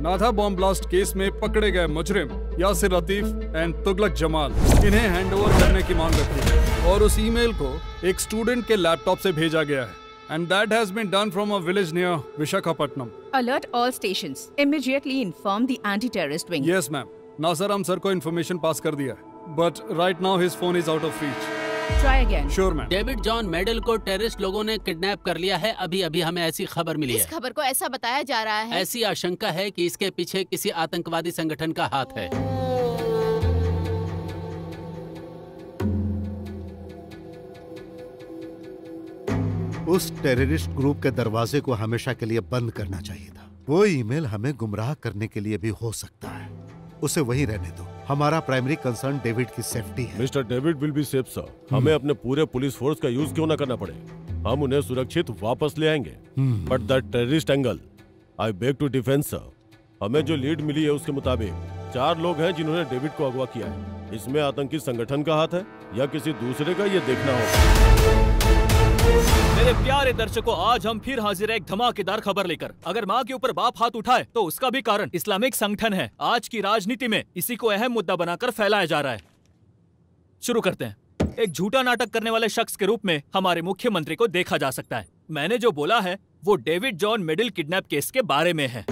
नाथा बॉम्ब ब्लास्ट केस में पकड़े गए मुजरिम यासिर लतीफ एंड तुगलक जमाल इन्हें हैंडओवर करने की मांग रखी है और उस ईमेल को एक स्टूडेंट के लैपटॉप से भेजा गया है। And that has been done from a village near Visakhapatnam. Alert all stations. Immediately inform the anti-terrorist wing. Yes ma'am, Nasser sir को इन्फॉर्मेशन पास कर दिया है, but right now his phone is out of reach. Try again. Sure, ma'am. David John Medal को terrorist लोगों ने kidnap कर लिया है। अभी हमें ऐसी खबर मिली है। इस खबर को ऐसा बताया जा रहा है, ऐसी आशंका है कि इसके पीछे किसी आतंकवादी संगठन का हाथ है। उस टेररिस्ट ग्रुप के दरवाजे को हमेशा के लिए बंद करना चाहिए था। वो ईमेल हमें गुमराह करने के लिए भी हो सकता है, उसे वहीं रहने दो। हमारा प्राइमरी कंसर्न डेविड की सेफ्टी है। Mister David will be safe sir. हमें अपने पूरे पुलिस फोर्स का यूज क्यों ना करना पड़े, हम उन्हें सुरक्षित वापस ले आएंगे। But that terrorist angle, I beg to defend sir. हमें जो लीड मिली है उसके मुताबिक 4 लोग हैं जिन्होंने डेविड को अगवा किया है। इसमें आतंकी संगठन का हाथ है या किसी दूसरे का, ये देखना होगा। मेरे प्यारे दर्शकों, आज हम फिर हाजिर है एक धमाकेदार खबर लेकर। अगर माँ के ऊपर बाप हाथ उठाए तो उसका भी कारण इस्लामिक संगठन है। आज की राजनीति में इसी को अहम मुद्दा बनाकर फैलाया जा रहा है। शुरू करते हैं। एक झूठा नाटक करने वाले शख्स के रूप में हमारे मुख्यमंत्री को देखा जा सकता है। मैंने जो बोला है वो David John medal kidnap case के बारे में है।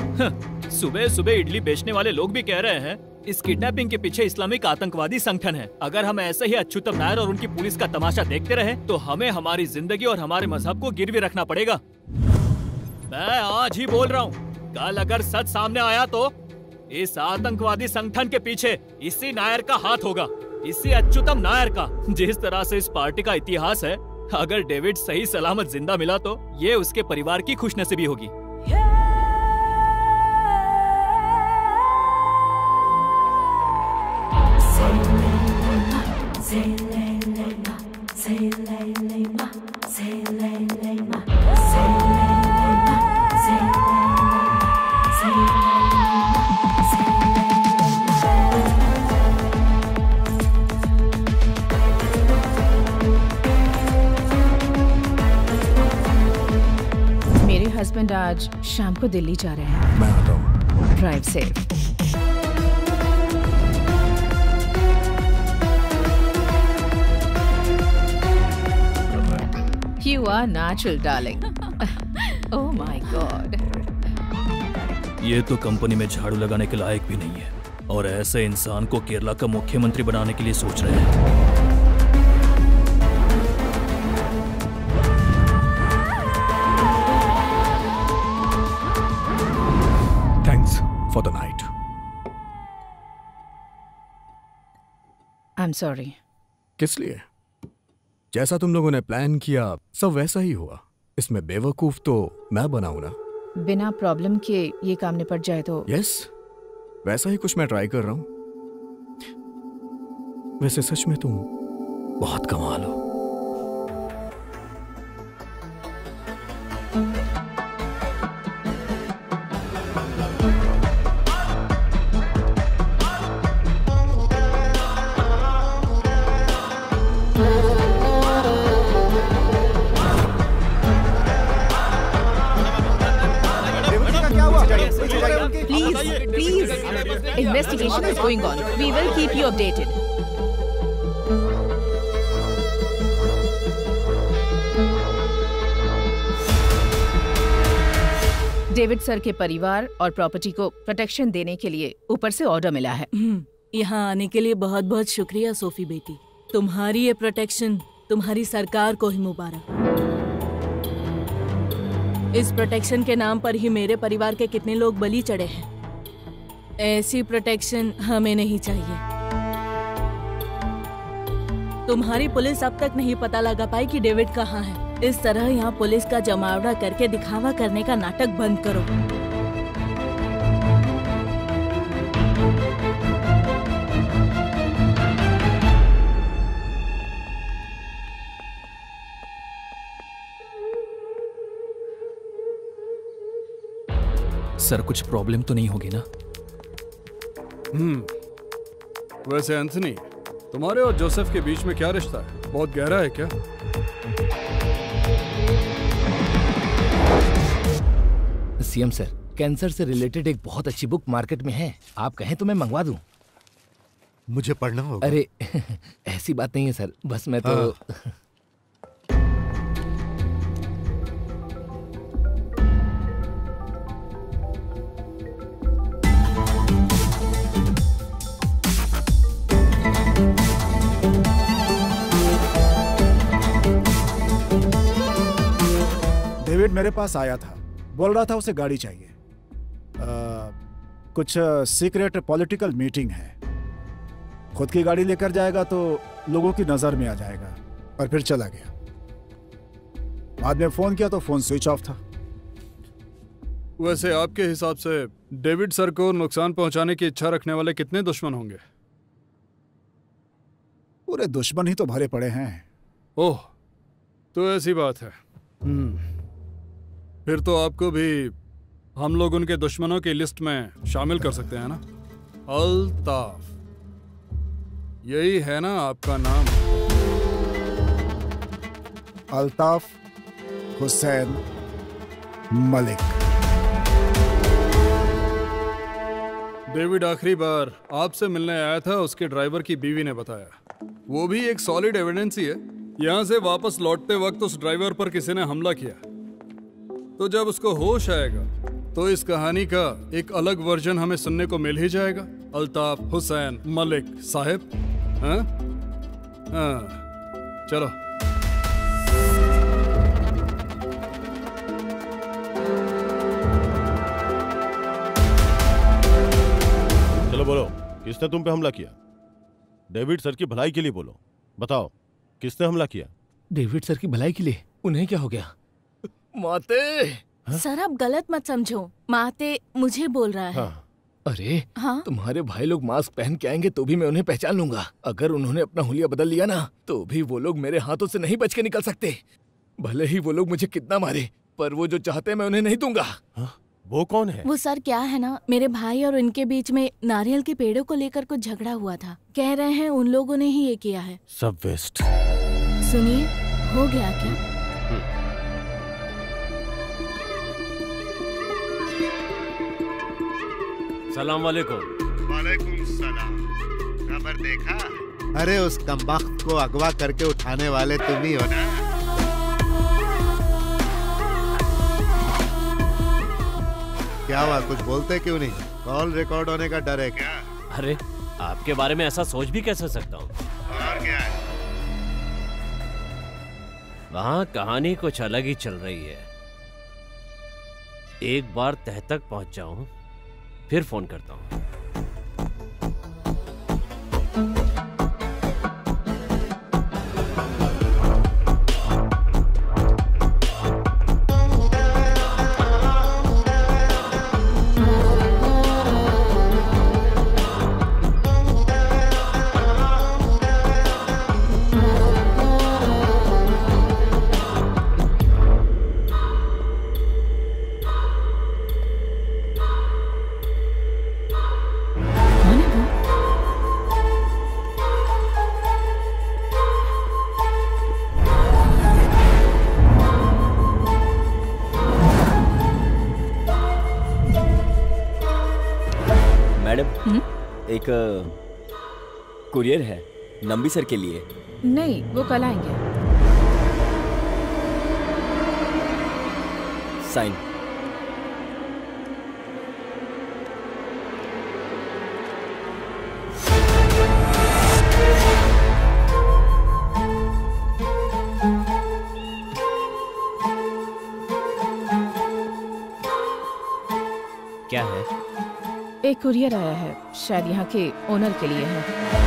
सुबह सुबह इडली बेचने वाले लोग भी कह रहे हैं इस किडनैपिंग के पीछे इस्लामिक आतंकवादी संगठन है। अगर हम ऐसे ही अच्युतम नायर और उनकी पुलिस का तमाशा देखते रहे तो हमें हमारी जिंदगी और हमारे मजहब को गिरवी रखना पड़ेगा। मैं आज ही बोल रहा हूँ, कल अगर सच सामने आया तो इस आतंकवादी संगठन के पीछे इसी नायर का हाथ होगा, इसी अच्युतम नायर का। जिस तरह से इस पार्टी का इतिहास है, अगर डेविड सही सलामत जिंदा मिला तो ये उसके परिवार की खुशनसीबी होगी। मेरे हस्बैंड आज शाम को दिल्ली जा रहे हैं। मैं आता हूँ। Drive safe. You are natural, darling. Oh my God. ये तो कंपनी में झाड़ू लगाने के लायक भी नहीं है और ऐसे इंसान को केरला का मुख्यमंत्री बनाने के लिए सोच रहे हैं। Thanks for the night. I'm sorry. किस लिए? जैसा तुम लोगों ने प्लान किया सब वैसा ही हुआ। इसमें बेवकूफ तो मैं बनाऊं ना। बिना प्रॉब्लम के ये काम निपट जाए तो। यस, वैसा ही कुछ मैं ट्राई कर रहा हूं। वैसे सच में तुम बहुत कमाल हो। Please investigation is going on. We will keep you updated. David sir के परिवार और प्रॉपर्टी को प्रोटेक्शन देने के लिए ऊपर से ऑर्डर मिला है। यहाँ आने के लिए बहुत बहुत शुक्रिया सोफी बेटी। तुम्हारी ये प्रोटेक्शन तुम्हारी सरकार को ही मुबारक। इस प्रोटेक्शन के नाम पर ही मेरे परिवार के कितने लोग बलि चढ़े हैं। ऐसी प्रोटेक्शन हमें नहीं चाहिए। तुम्हारी पुलिस अब तक नहीं पता लगा पाई कि डेविड कहाँ है। इस तरह यहाँ पुलिस का जमावड़ा करके दिखावा करने का नाटक बंद करो। सर कुछ प्रॉब्लम तो नहीं होगी ना? वैसे एंथनी, तुम्हारे और जोसेफ के बीच में क्या रिश्ता है? बहुत गहरा है क्या? सीएम सर, कैंसर से रिलेटेड एक बहुत अच्छी बुक मार्केट में है, आप कहें तो मैं मंगवा दूं। मुझे पढ़ना होगा। अरे ऐसी बात नहीं है सर, बस मैं तो डेविड मेरे पास आया था, बोल रहा था उसे गाड़ी चाहिए। कुछ सीक्रेट पॉलिटिकल मीटिंग है। खुद की गाड़ी लेकर जाएगा तो लोगों की नजर में आ जाएगा। और फिर चला गया। बाद में फोन किया तो फोन स्विच ऑफ था। वैसे आपके हिसाब से डेविड सर को नुकसान पहुंचाने की इच्छा रखने वाले कितने दुश्मन होंगे? पूरे दुश्मन ही तो भरे पड़े हैं। ओह, तो ऐसी बात है। फिर तो आपको भी हम लोग उनके दुश्मनों की लिस्ट में शामिल कर सकते हैं ना? अल्ताफ, यही है ना आपका नाम? अल्ताफ हुसैन मलिक। डेविड आखिरी बार आपसे मिलने आया था, उसके ड्राइवर की बीवी ने बताया। वो भी एक सॉलिड एविडेंस ही है। यहाँ से वापस लौटते वक्त उस ड्राइवर पर किसी ने हमला किया। तो जब उसको होश आएगा तो इस कहानी का एक अलग वर्जन हमें सुनने को मिल ही जाएगा। अल्ताफ हुसैन मलिक साहब। हाँ? हाँ, चलो। चलो बोलो, किसने तुम पे हमला किया? डेविड सर की भलाई के लिए बोलो, बताओ किसने हमला किया? डेविड सर की भलाई के लिए? उन्हें क्या हो गया? माते। सर आप गलत मत समझो, माते मुझे बोल रहा है। हाँ। अरे हाँ? तुम्हारे भाई लोग मास्क पहन के आएंगे तो भी मैं उन्हें पहचान लूंगा। अगर उन्होंने अपना हुलिया बदल लिया ना तो भी वो लोग मेरे हाथों से नहीं बच के निकल सकते। भले ही वो लोग मुझे कितना मारे, पर वो जो चाहते हैं मैं उन्हें नहीं दूंगा। हाँ? वो कौन है? वो सर क्या है ना, मेरे भाई और उनके बीच में नारियल के पेड़ों को लेकर कुछ झगड़ा हुआ था। कह रहे हैं उन लोगों ने ही ये किया है। सब वेस्ट। सुनिए, हो गया क्या? सलाम वालेकुम। वालेकुम सलाम। खबर देखा? अरे उस कमबख्त को अगवा करके उठाने वाले तुम ही हो ना? क्या हुआ, कुछ बोलते क्यों नहीं? कॉल रिकॉर्ड होने का डर है क्या? अरे आपके बारे में ऐसा सोच भी कैसे सकता हूँ? और क्या है? वहाँ कहानी कुछ अलग ही चल रही है। एक बार तह तक पहुंच जाऊं फिर फोन करता हूं। एक कुरियर है नंबी सर के लिए। नहीं, वो कल आएंगे। साइन। क्या है? एक कुरियर आया है, शायद यहाँ के ओनर के लिए है।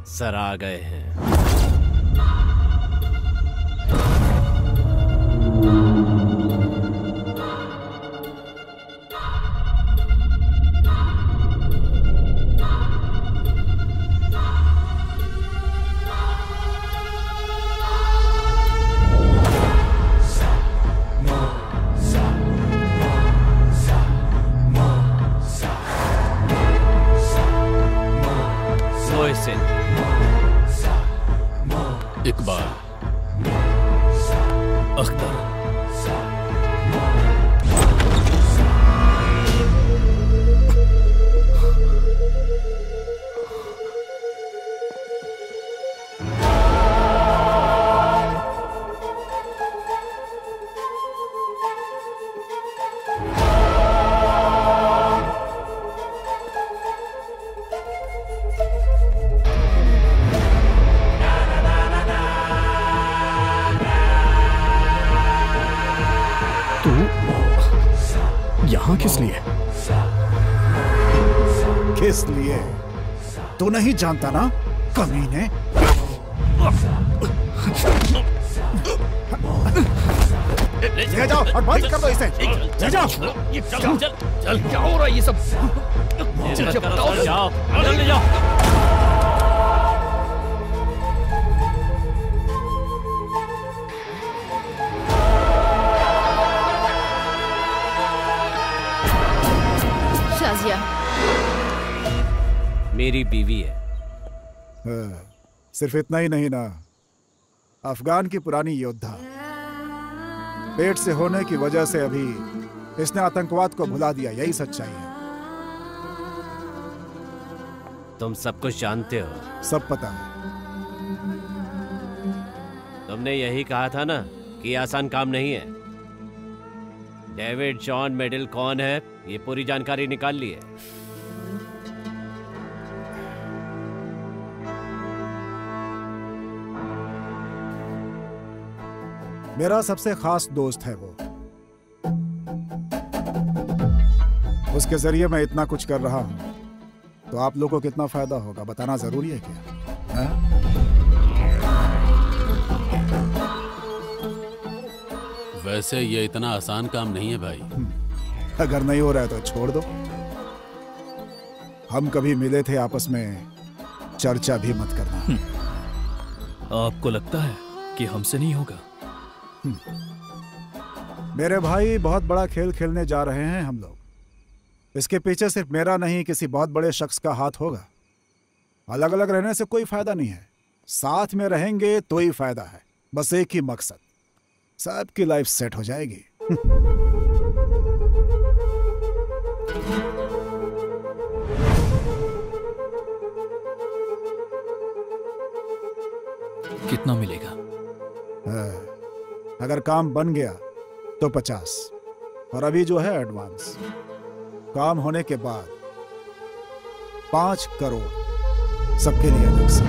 सर आ गए हैं। इकबाल, अख्तर, यहाँ किस लिए? किस लिए? तू नहीं जानता ना, कमीने। ले जाओ और बंद कर दो इसे। ले जाओ। चल क्या हो रहा है ये सब? जाओ, ले जाओ। शाजिया मेरी बीवी है। सिर्फ इतना ही नहीं ना, अफगान की पुरानी योद्धा। पेट से होने की वजह से अभी इसने आतंकवाद को भुला दिया, यही सच्चाई है। तुम सब कुछ जानते हो। सब पता है। तुमने यही कहा था ना कि आसान काम नहीं है। डेविड जॉन मेडल कौन है, ये पूरी जानकारी निकाल ली है। मेरा सबसे खास दोस्त है वो। उसके जरिए मैं इतना कुछ कर रहा हूं, तो आप लोगों को कितना फायदा होगा बताना जरूरी है क्या? है? वैसे ये इतना आसान काम नहीं है भाई। अगर नहीं हो रहा है तो छोड़ दो। हम कभी मिले थे आपस में, चर्चा भी मत करना। आपको लगता है कि हमसे नहीं होगा? मेरे भाई, बहुत बड़ा खेल खेलने जा रहे हैं हम लोग। इसके पीछे सिर्फ मेरा नहीं, किसी बहुत बड़े शख्स का हाथ होगा। अलग अलग रहने से कोई फायदा नहीं है, साथ में रहेंगे तो ही फायदा है। बस एक ही मकसद, सबकी लाइफ सेट हो जाएगी। कितना मिलेगा? अगर काम बन गया तो 50, और अभी जो है एडवांस। काम होने के बाद 5 करोड़ सबके लिए अलग से।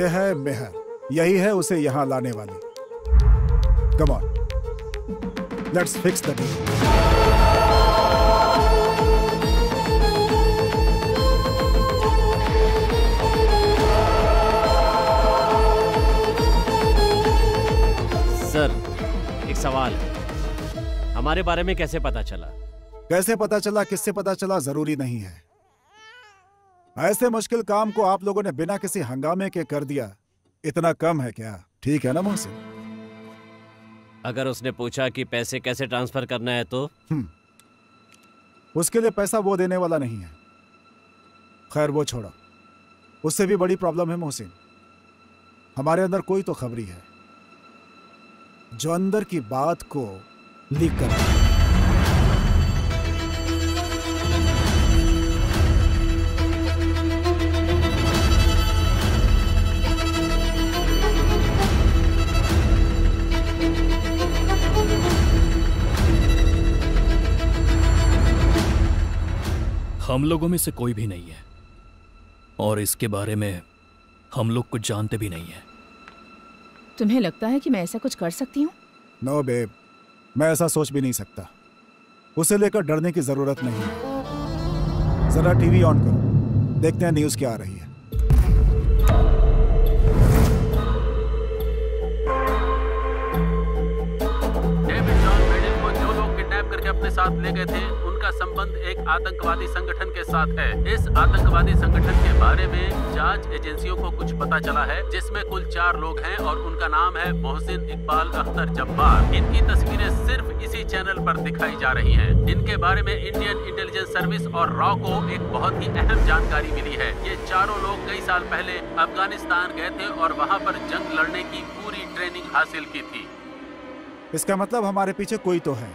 ये है मेहर, यही है उसे यहाँ लाने वाली। Come on, let's fix the deal. Sir, एक सवाल है, हमारे बारे में कैसे पता चला? कैसे पता चला, किससे पता चला, जरूरी नहीं है। ऐसे मुश्किल काम को आप लोगों ने बिना किसी हंगामे के कर दिया, इतना कम है क्या? ठीक है ना मोहसिन? अगर उसने पूछा कि पैसे कैसे ट्रांसफर करना है तो? उसके लिए पैसा वो देने वाला नहीं है। खैर वो छोड़ो, उससे भी बड़ी प्रॉब्लम है मोहसिन। हमारे अंदर कोई तो खबरी है जो अंदर की बात को लीक कर रहा है। हम लोगों में से कोई भी नहीं है और इसके बारे में हम लोग कुछ जानते भी नहीं है। तुम्हें लगता है कि मैं ऐसा कुछ कर सकती हूँ? नो बेब, मैं ऐसा सोच भी नहीं सकता। उसे लेकर डरने की जरूरत नहीं है। जरा टीवी ऑन करो, देखते हैं न्यूज़ क्या आ रही है। करके अपने साथ ले गए थे, उनका संबंध एक आतंकवादी संगठन के साथ है। इस आतंकवादी संगठन के बारे में जांच एजेंसियों को कुछ पता चला है, जिसमें कुल 4 लोग हैं और उनका नाम है मोहसिन इकबाल अख्तर जब्बार। इनकी तस्वीरें सिर्फ इसी चैनल पर दिखाई जा रही हैं। इनके बारे में इंडियन इंटेलिजेंस सर्विस और रॉ को एक बहुत ही अहम जानकारी मिली है। ये चारों लोग कई साल पहले अफगानिस्तान गए थे और वहाँ पर जंग लड़ने की पूरी ट्रेनिंग हासिल की थी। इसका मतलब हमारे पीछे कोई तो है।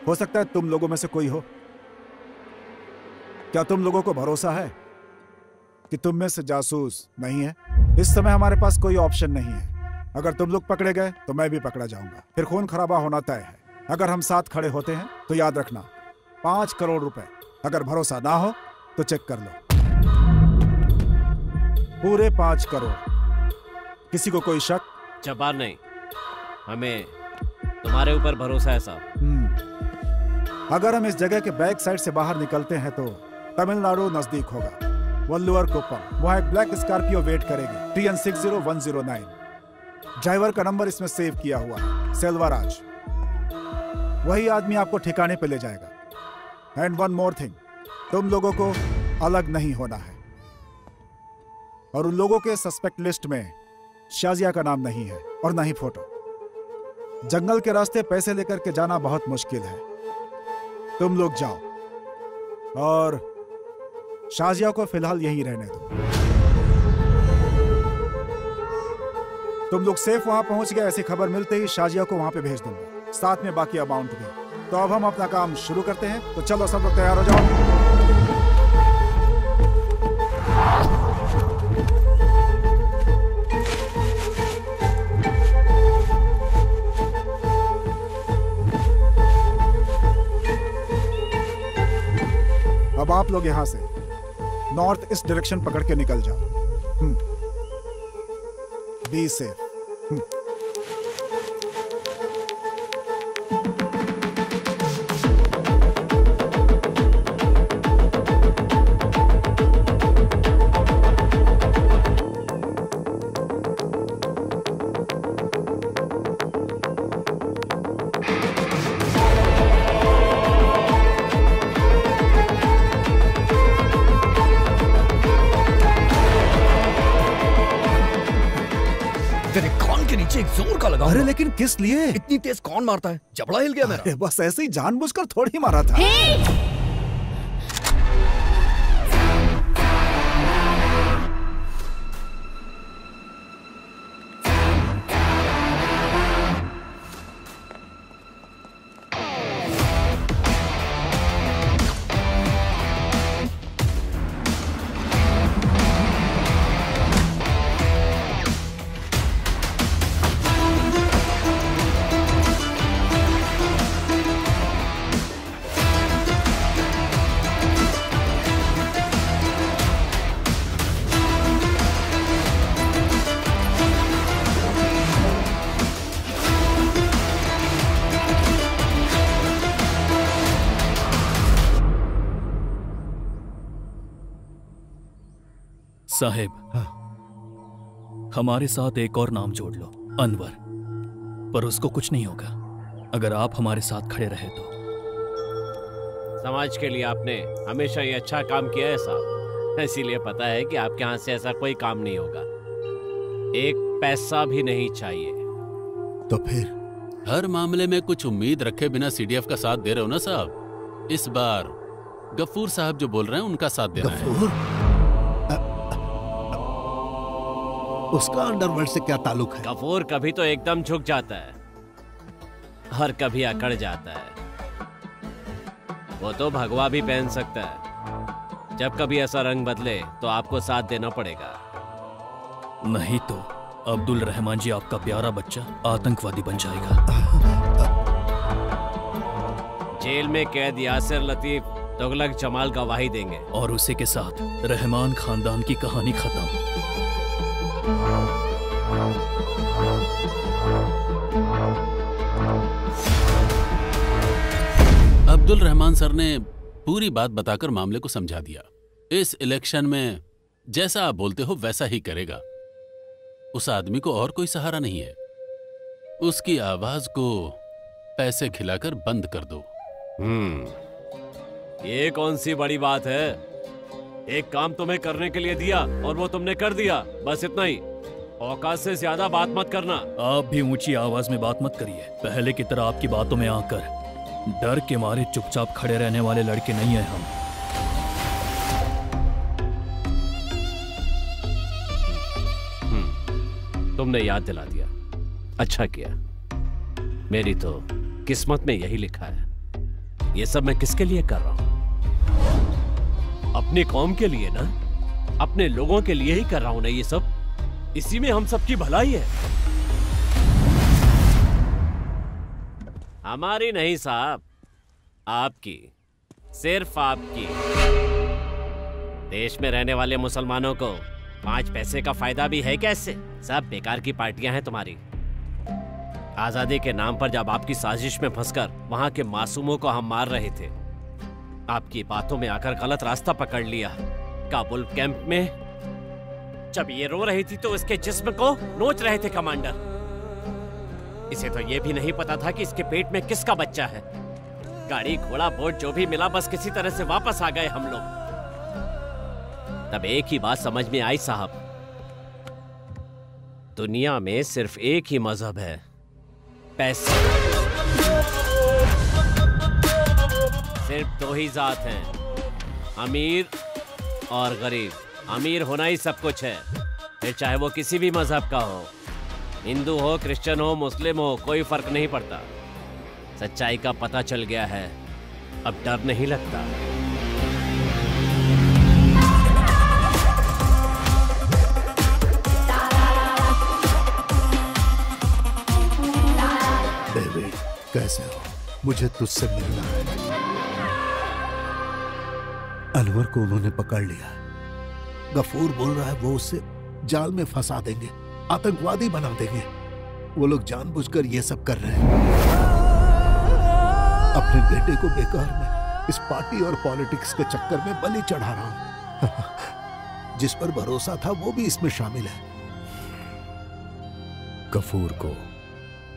हो सकता है तुम लोगों में से कोई हो। क्या तुम लोगों को भरोसा है कि तुम में से जासूस नहीं है? इस समय हमारे पास कोई ऑप्शन नहीं है। अगर तुम लोग पकड़े गए तो मैं भी पकड़ा जाऊंगा, फिर खून खराबा होना तय है। अगर हम साथ खड़े होते हैं तो याद रखना, 5 करोड़ रुपए। अगर भरोसा ना हो तो चेक कर लो, पूरे 5 करोड़। किसी को कोई शक? जब्बार नहीं, हमें तुम्हारे ऊपर भरोसा है साहब। अगर हम इस जगह के बैक साइड से बाहर निकलते हैं तो तमिलनाडु नजदीक होगा, वल्लुवर कोप्पम। वहां एक ब्लैक स्कॉर्पियो वेट करेगी, TN 60109। ड्राइवर का नंबर इसमें सेव किया हुआ है, सेल्वाराज। वही आदमी आपको ठिकाने पे ले जाएगा। एंड वन मोर थिंग, तुम लोगों को अलग नहीं होना है। और उन लोगों के सस्पेक्ट लिस्ट में शाजिया का नाम नहीं है और ना ही फोटो। जंगल के रास्ते पैसे लेकर के जाना बहुत मुश्किल है। तुम लोग जाओ और शाजिया को फिलहाल यहीं रहने दो। तुम लोग सेफ वहां पहुंच गए, ऐसी खबर मिलते ही शाजिया को वहां पे भेज दूंगा, साथ में बाकी अमाउंट भी। तो अब हम अपना काम शुरू करते हैं। तो चलो सब लोग तैयार हो जाओ। अब आप लोग यहां से नॉर्थ ईस्ट डायरेक्शन पकड़ के निकल जाओ। Be safe. जोर का लगा। अरे लेकिन किस लिए? इतनी तेज कौन मारता है? जबड़ा हिल गया मेरा। बस ऐसे ही जानबूझकर थोड़ी मारा था। साहेब, हमारे साथ एक और नाम जोड़ लो, अनवर। पर उसको कुछ नहीं होगा अगर आप हमारे साथ खड़े रहे तो। समाज के लिए आपने हमेशा ये अच्छा काम किया है साहब, इसीलिए पता है कि आपके यहाँ से ऐसा कोई काम नहीं होगा। एक पैसा भी नहीं चाहिए। तो फिर हर मामले में कुछ उम्मीद रखे बिना सीडीएफ का साथ दे रहे हो ना साहब। इस बार गफूर साहब जो बोल रहे हैं उनका साथ दे रहे हैं। उसका अंडरवर्ल्ड से क्या ताल्लुक है? गफूर कभी तो एकदम झुक जाता है और कभी अकड़ जाता है। वो तो भगवा भी पहन सकता है। जब कभी ऐसा रंग बदले तो आपको साथ देना पड़ेगा। नहीं तो अब्दुल रहमान जी आपका प्यारा बच्चा आतंकवादी बन जाएगा। जेल में कैद यासिर लतीफ तुगलक जमाल गवाही देंगे और उसी के साथ रहमान खानदान की कहानी खत्म। अब्दुल रहमान सर ने पूरी बात बताकर मामले को समझा दिया। इस इलेक्शन में जैसा आप बोलते हो वैसा ही करेगा। उस आदमी को और कोई सहारा नहीं है। उसकी आवाज को पैसे खिलाकर बंद कर दो। ये कौन सी बड़ी बात है? एक काम तुम्हें करने के लिए दिया और वो तुमने कर दिया, बस इतना ही। औकात से ज्यादा बात मत करना। आप भी ऊंची आवाज में बात मत करिए। पहले की तरह आपकी बातों में आकर डर के मारे चुपचाप खड़े रहने वाले लड़के नहीं हैं हम। तुमने याद दिला दिया, अच्छा किया। मेरी तो किस्मत में यही लिखा है। ये सब मैं किसके लिए कर रहा हूं? अपनी कौम के लिए ना, अपने लोगों के लिए ही कर रहा हूं ना ये सब। इसी में हम सबकी भलाई है। हमारी नहीं साहब, आपकी, सिर्फ आपकी। देश में रहने वाले मुसलमानों को 5 पैसे का फायदा भी है कैसे? सब बेकार की पार्टियां हैं तुम्हारी। आजादी के नाम पर जब आपकी साजिश में फंसकर वहां के मासूमों को हम मार रहे थे, आपकी बातों में आकर गलत रास्ता पकड़ लिया। काबुल कैंप में जब ये रो रही थी तो इसके जिस्म को नोच रहे थे कमांडर। इसे तो ये भी नहीं पता था कि इसके पेट में किसका बच्चा है। गाड़ी घोड़ा बोट जो भी मिला बस किसी तरह से वापस आ गए हम लोग। तब एक ही बात समझ में आई साहब, दुनिया में सिर्फ एक ही मजहब है, पैसे। सिर्फ 2 ही जात हैं, अमीर और गरीब। अमीर होना ही सब कुछ है, फिर चाहे वो किसी भी मजहब का हो, हिंदू हो, क्रिश्चियन हो, मुस्लिम हो, कोई फर्क नहीं पड़ता। सच्चाई का पता चल गया है, अब डर नहीं लगता। डेविड, कैसे हो? मुझे तुझसे मिलना है। अनवर को उन्होंने पकड़ लिया। गफूर बोल रहा है वो उसे जाल में फंसा देंगे, आतंकवादी बना देंगे। वो लोग जानबूझकर ये सब कर रहे हैं। अपने बेटे को बेकार में इस पार्टी और पॉलिटिक्स के चक्कर में बलि चढ़ा रहा हूं। जिस पर भरोसा था वो भी इसमें शामिल है। गफूर को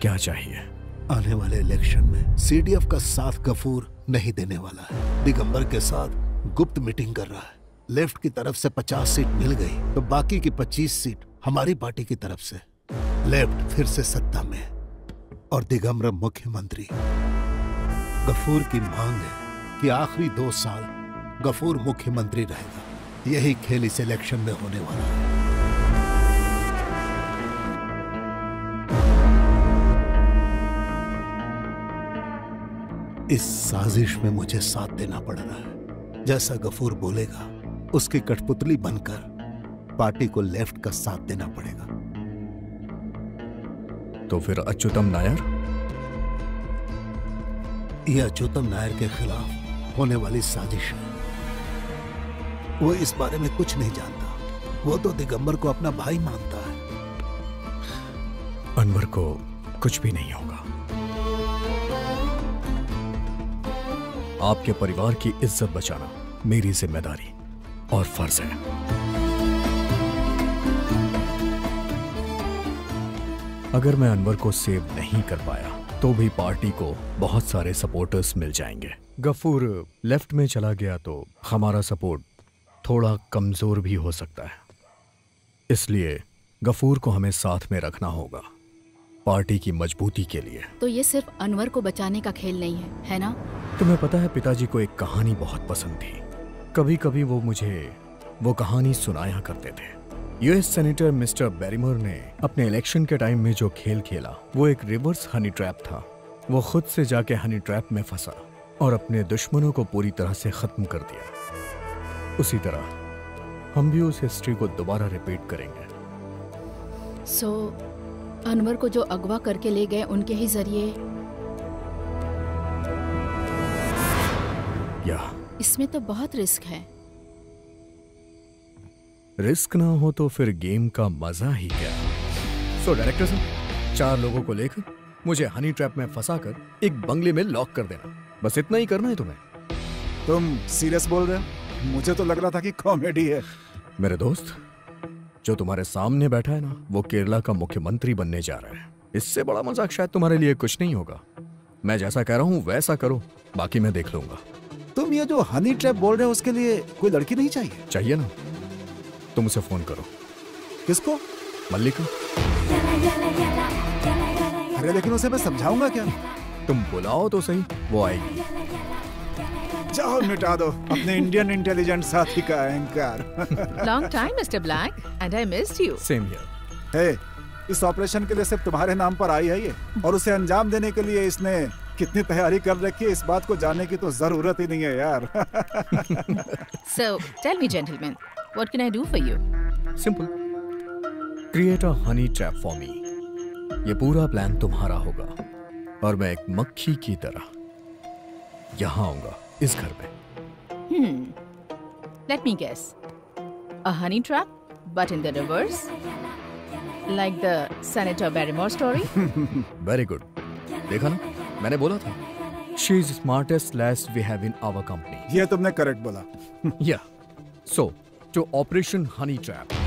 क्या चाहिए? आने वाले इलेक्शन में सीडीएफ का साथ गफूर नहीं देने वाला है। दिगंबर के साथ गुप्त मीटिंग कर रहा है। लेफ्ट की तरफ से 50 सीट मिल गई तो बाकी की 25 सीट हमारी पार्टी की तरफ से। लेफ्ट फिर से सत्ता में और दिगंबर मुख्यमंत्री। गफूर की मांग है कि आखिरी 2 साल गफूर मुख्यमंत्री रहेगा। यही खेल इस इलेक्शन में होने वाला है। इस साजिश में मुझे साथ देना पड़ रहा है। जैसा गफूर बोलेगा उसकी कठपुतली बनकर पार्टी को लेफ्ट का साथ देना पड़ेगा। तो फिर अच्युतम नायर? यह अच्युतम नायर के खिलाफ होने वाली साजिश है। वो इस बारे में कुछ नहीं जानता। वो तो दिगंबर को अपना भाई मानता है। अनवर को कुछ भी नहीं होगा। आपके परिवार की इज्जत बचाना मेरी जिम्मेदारी और फर्ज है। अगर मैं अनवर को सेव नहीं कर पाया तो भी पार्टी को बहुत सारे सपोर्टर्स मिल जाएंगे। गफूर लेफ्ट में चला गया तो हमारा सपोर्ट थोड़ा कमजोर भी हो सकता है, इसलिए गफूर को हमें साथ में रखना होगा पार्टी की मजबूती के लिए। तो ये सिर्फ अनवर को बचाने का खेल नहीं है ना? तुम्हें पता है पिताजी को एक कहानी बहुत पसंद थी। कभी कभी वो मुझे वो कहानी सुनाया करते थे। यूएस सेनेटर मिस्टर बैरिमोर ने अपने इलेक्शन के टाइम में जो खेल खेला वो एक रिवर्स हनी ट्रैप था। वो खुद से जाके हनी ट्रैप में फंसा और अपने दुश्मनों को पूरी तरह से खत्म कर दिया। उसी तरह हम भी उस हिस्ट्री को दोबारा रिपीट करेंगे। सो अनवर को जो अगवा करके ले गए उनके ही जरिए इसमें तो बहुत रिस्क है। रिस्क ना हो तो फिर गेम का मजा ही क्या। सो डायरेक्टर साहब, 4 लोगों को लेकर मुझे हनी ट्रैप में फंसाकर एक बंगले में लॉक कर देना, बस इतना ही करना है तुम्हें। तुम सीरियस बोल रहे हो? मुझे तो लग रहा था कि कॉमेडी है। मेरे दोस्त, जो तुम्हारे सामने बैठा है ना, वो केरला का मुख्यमंत्री बनने जा रहा है। इससे बड़ा मजाक शायद तुम्हारे लिए कुछ नहीं होगा। मैं जैसा कह रहा हूँ वैसा करो, बाकी मैं देख लूंगा। तुम ये जो हनी ट्रैप बोल रहे हो उसके लिए कोई लड़की नहीं चाहिए? चाहिए ना, तुम उसे फोन करो। किसको? मल्लिका। अरे लेकिन उसे मैं समझाऊंगा क्या? तुम बुलाओ तो सही, वो आएगी। जाओ मिटा दो अपने इंडियन इंटेलिजेंस साथी का अहंकार। Long time mister Black and I missed you. Same here. Hey, इस ऑपरेशन के लिए सिर्फ तुम्हारे नाम पर आई है ये, और उसे अंजाम देने के लिए इसने कितनी तैयारी कर रखी है इस बात को जानने की तो जरूरत ही नहीं है यार। So tell me gentlemen, what can I do for you? Simple. Create a honey trap for me. ये पूरा प्लान तुम्हारा होगा और मैं एक मक्खी की तरह यहाँ आऊंगा इस घर में। Let me guess. A honey trap, but in the reverse? Like the Senator Barrymore story? Very good. देखा ना, मैंने बोला था। She is the smartest lass we have in our company. ये तुमने करेक्ट बोला। Yeah. So, to Operation Honey Trap.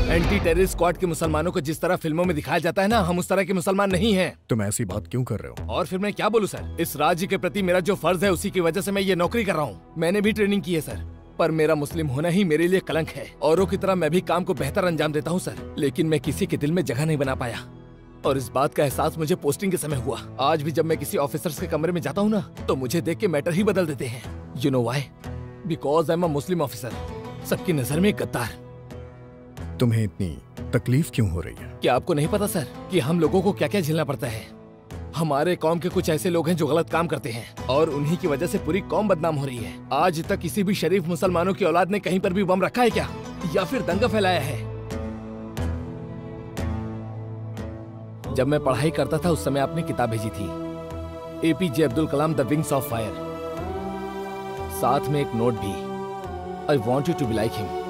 Anti terrorist squad के मुसलमानों को जिस तरह फिल्मों में दिखाया जाता है ना, हम उस तरह के मुसलमान नहीं हैं। तुम ऐसी बात क्यों कर रहे हो? और फिर मैं क्या बोलूं सर, इस राज्य के प्रति मेरा जो फर्ज है उसी की वजह से मैं ये नौकरी कर रहा हूँ। मैंने भी ट्रेनिंग की है सर, पर मेरा मुस्लिम होना ही मेरे लिए कलंक है। औरों की तरह मैं भी काम को बेहतर अंजाम देता हूँ सर, लेकिन मैं किसी के दिल में जगह नहीं बना पाया। और इस बात का एहसास मुझे पोस्टिंग के समय हुआ। आज भी जब मैं किसी ऑफिसर्स के कमरे में जाता हूँ ना, तो मुझे देख के मैटर ही बदल देते हैं। You know why? Because I am a Muslim officer, सबकी नजर में गद्दार। तुम्हें इतनी तकलीफ क्यों हो रही है? क्या आपको नहीं पता सर कि हम लोगों को क्या क्या झेलना पड़ता है? हमारे कौम के कुछ ऐसे लोग हैं जो गलत काम करते हैं और उन्हीं की वजह से पूरी कौम बदनाम हो रही है। आज तक किसी भी शरीफ मुसलमानों की औलाद ने कहीं पर भी बम रखा है क्या, या फिर दंगा फैलाया है? जब मैं पढ़ाई करता था उस समय आपने किताब भेजी थी, APJ Abdul Kalam the wings of fire, साथ में एक नोट भी, I want you to be like him.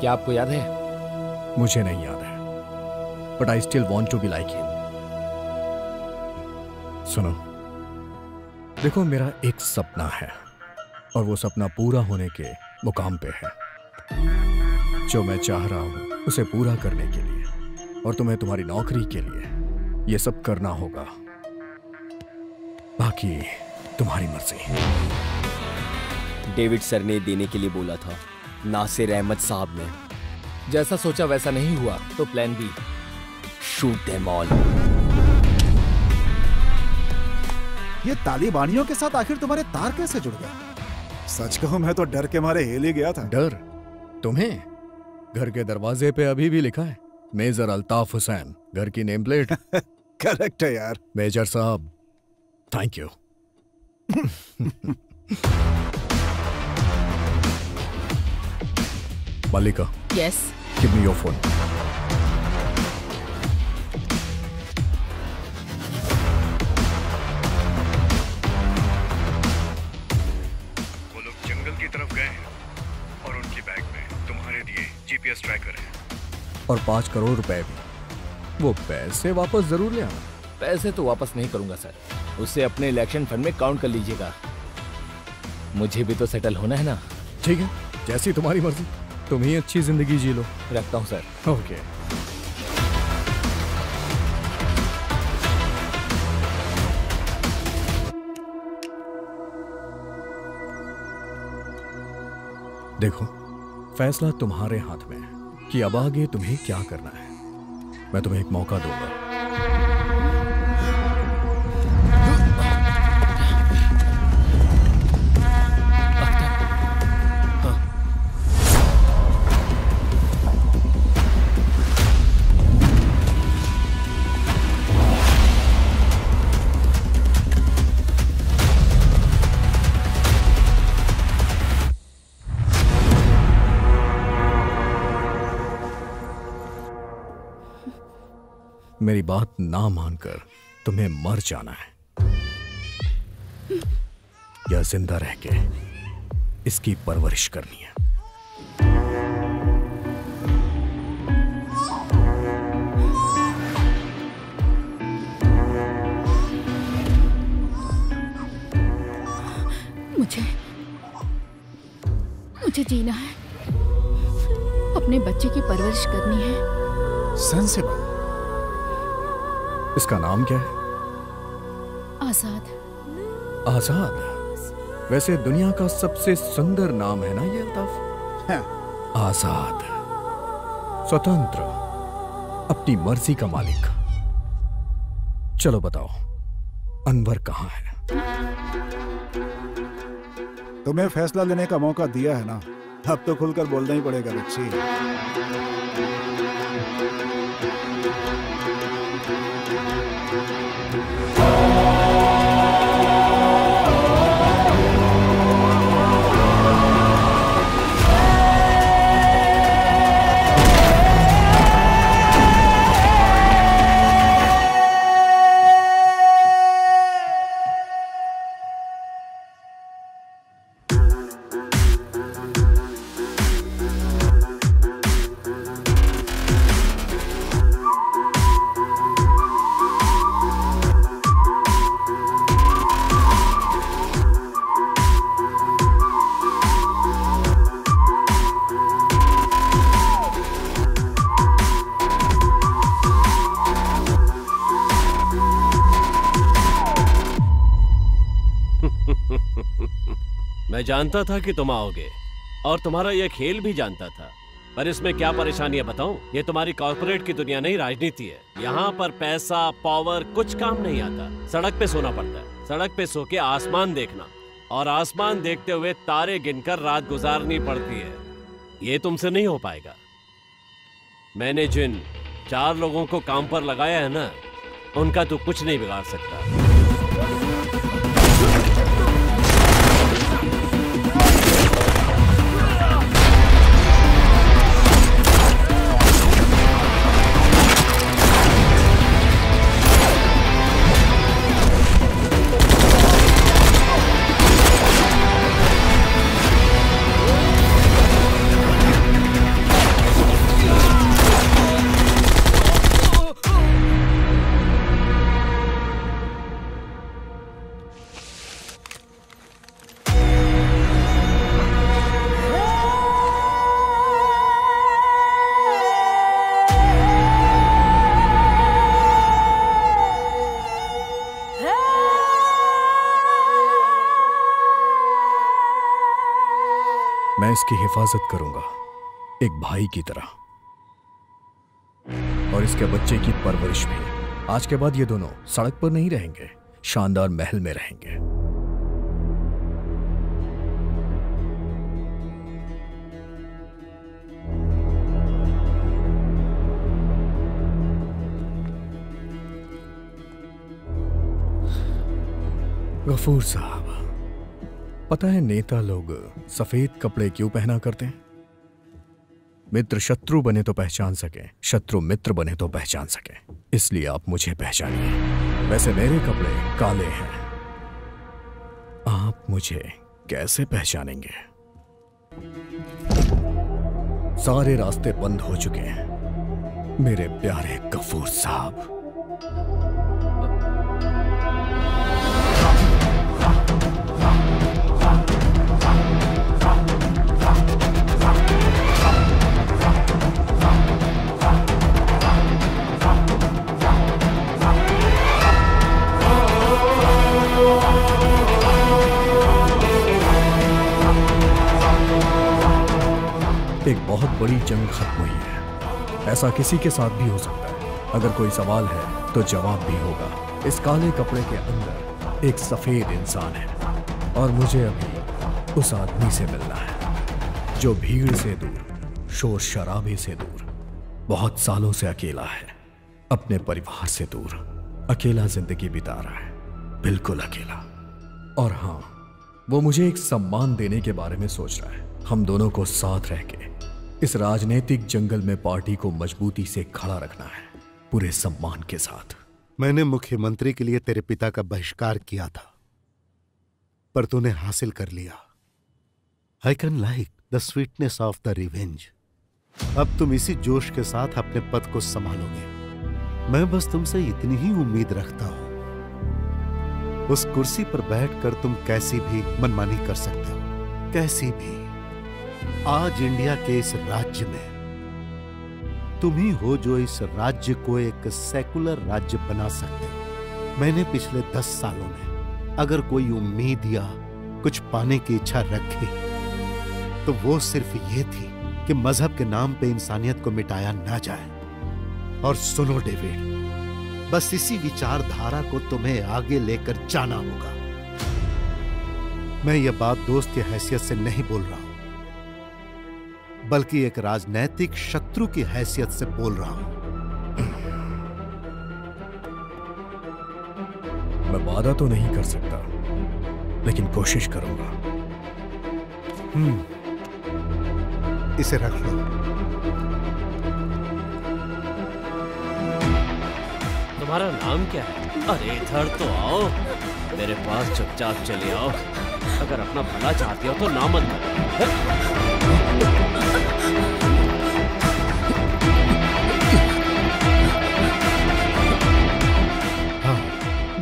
क्या आपको याद है? मुझे नहीं याद है, but I still want to be like him. सुनो, देखो मेरा एक सपना है और वो सपना पूरा होने के मुकाम पे है। जो मैं चाह रहा हूं उसे पूरा करने के लिए और तुम्हें तुम्हारी नौकरी के लिए ये सब करना होगा, बाकी तुम्हारी मर्जी। डेविड सर ने देने के लिए बोला था, नासिर अहमद साहब ने। जैसा सोचा वैसा नहीं हुआ तो plan B, shoot them all. ये तालिबानियों के साथ आखिर तुम्हारे तार कैसे जुड़ गए? सच कहूं मैं तो डर के मारे हिल ही गया था। डर? तुम्हें? घर के दरवाजे पे अभी भी लिखा है मेजर अल्ताफ हुसैन, घर की नेम प्लेट। करेक्ट है यार। मेजर साहब, thank you. Mallika. Yes. Give me your phone. वो लोग जंगल की तरफ गए हैं और उनके बैग में तुम्हारे दिए जीपीएस ट्रैकर है। और 5 करोड़ रुपए भी। वो पैसे वापस जरूर ले आना। पैसे तो वापस नहीं करूंगा सर, उसे अपने इलेक्शन फंड में काउंट कर लीजिएगा। मुझे भी तो सेटल होना है ना। ठीक है, जैसी तुम्हारी मर्जी, तुम ही अच्छी जिंदगी जी लो। रखता हूँ सर। ओके। देखो, फैसला तुम्हारे हाथ में है कि अब आगे तुम्हें क्या करना है। मैं तुम्हें एक मौका दूंगा। मेरी बात ना मानकर तुम्हें मर जाना है या जिंदा रह के इसकी परवरिश करनी है। मुझे जीना है, अपने बच्चे की परवरिश करनी है। सेंसिबल। इसका नाम क्या है? आजाद। आजाद? वैसे दुनिया का सबसे सुंदर नाम है ना ये अल्ताफ? आजाद, स्वतंत्र, अपनी मर्जी का मालिक। चलो बताओ, अनवर कहाँ है? तुम्हें फैसला लेने का मौका दिया है ना, अब तो खुलकर बोलना ही पड़ेगा बच्ची। मैं जानता था कि तुम आओगे और तुम्हारा यह खेल भी जानता था, पर इसमें क्या परेशानी है बताऊं? ये तुम्हारी कॉर्पोरेट की दुनिया नहीं, राजनीति है। यहाँ पर पैसा पावर कुछ काम नहीं आता। सड़क पे सोना पड़ता है, सड़क पे सो के आसमान देखना और आसमान देखते हुए तारे गिनकर रात गुजारनी पड़ती है। ये तुमसे नहीं हो पाएगा। मैंने जिन 4 लोगों को काम पर लगाया है ना, उनका तो कुछ नहीं बिगाड़ सकता। मैं इसकी हिफाजत करूंगा एक भाई की तरह, और इसके बच्चे की परवरिश भी। आज के बाद ये दोनों सड़क पर नहीं रहेंगे, शानदार महल में रहेंगे। गफूर साहब, पता है नेता लोग सफेद कपड़े क्यों पहना करते हैं? मित्र शत्रु बने तो पहचान सके, शत्रु मित्र बने तो पहचान सके। इसलिए आप मुझे पहचानिए। वैसे मेरे कपड़े काले हैं, आप मुझे कैसे पहचानेंगे? सारे रास्ते बंद हो चुके हैं मेरे प्यारे गफूर साहब। कोई जंग खत्म हुई है। ऐसा किसी के साथ भी हो सकता है। अगर कोई सवाल है तो जवाब भी होगा। इस काले कपड़े के अंदर एक सफेद इंसान है और मुझे अभी उस आदमी से मिलना है जो भीड़ से दूर, शोर शराबे से दूर, बहुत सालों से अकेला है, अपने परिवार से दूर, अकेला जिंदगी बिता रहा है, बिल्कुल अकेला। और हाँ, वो मुझे एक सम्मान देने के बारे में सोच रहा है। हम दोनों को साथ रह के इस राजनीतिक जंगल में पार्टी को मजबूती से खड़ा रखना है, पूरे सम्मान के साथ। मैंने मुख्यमंत्री के लिए तेरे पिता का बहिष्कार किया था, पर तूने हासिल कर लिया। I can like the sweetness of the revenge. अब तुम इसी जोश के साथ अपने पद को संभालोगे। मैं बस तुमसे इतनी ही उम्मीद रखता हूं। उस कुर्सी पर बैठकर तुम कैसी भी मनमानी कर सकते हो, कैसी भी। आज इंडिया के इस राज्य में तुम ही हो जो इस राज्य को एक सेकुलर राज्य बना सकते हो। मैंने पिछले 10 सालों में अगर कोई उम्मीद या कुछ पाने की इच्छा रखी तो वो सिर्फ ये थी कि मजहब के नाम पे इंसानियत को मिटाया ना जाए। और सुनो डेविड, बस इसी विचारधारा को तुम्हें आगे लेकर जाना होगा। मैं ये बात दोस्त की हैसियत से नहीं बोल रहा हूं, बल्कि एक राजनैतिक शत्रु की हैसियत से बोल रहा हूं। मैं वादा तो नहीं कर सकता, लेकिन कोशिश करूंगा। इसे रख लो। तुम्हारा नाम क्या है? अरे इधर तो आओ, मेरे पास चुपचाप चले आओ। अगर अपना भला चाहती हो तो ना मत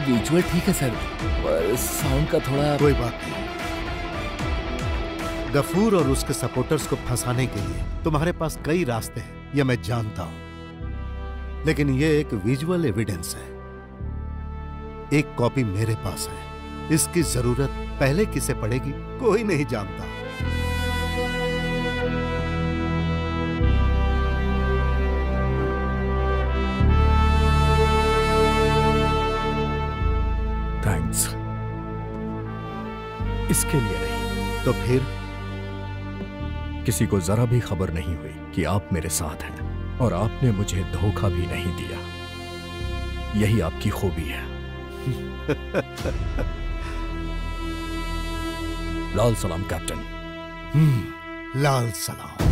विजुअल ठीक है सर, पर साउंड का थोड़ा। कोई बात नहीं। गफूर और उसके सपोर्टर्स को फंसाने के लिए तुम्हारे पास कई रास्ते हैं, यह मैं जानता हूं, लेकिन यह एक विजुअल एविडेंस है। एक कॉपी मेरे पास है। इसकी जरूरत पहले किसे पड़ेगी कोई नहीं जानता। थैंक्स। इसके लिए नहीं तो फिर किसी को जरा भी खबर नहीं हुई कि आप मेरे साथ हैं और आपने मुझे धोखा भी नहीं दिया। यही आपकी खूबी है। लाल सलाम कैप्टन। लाल सलाम।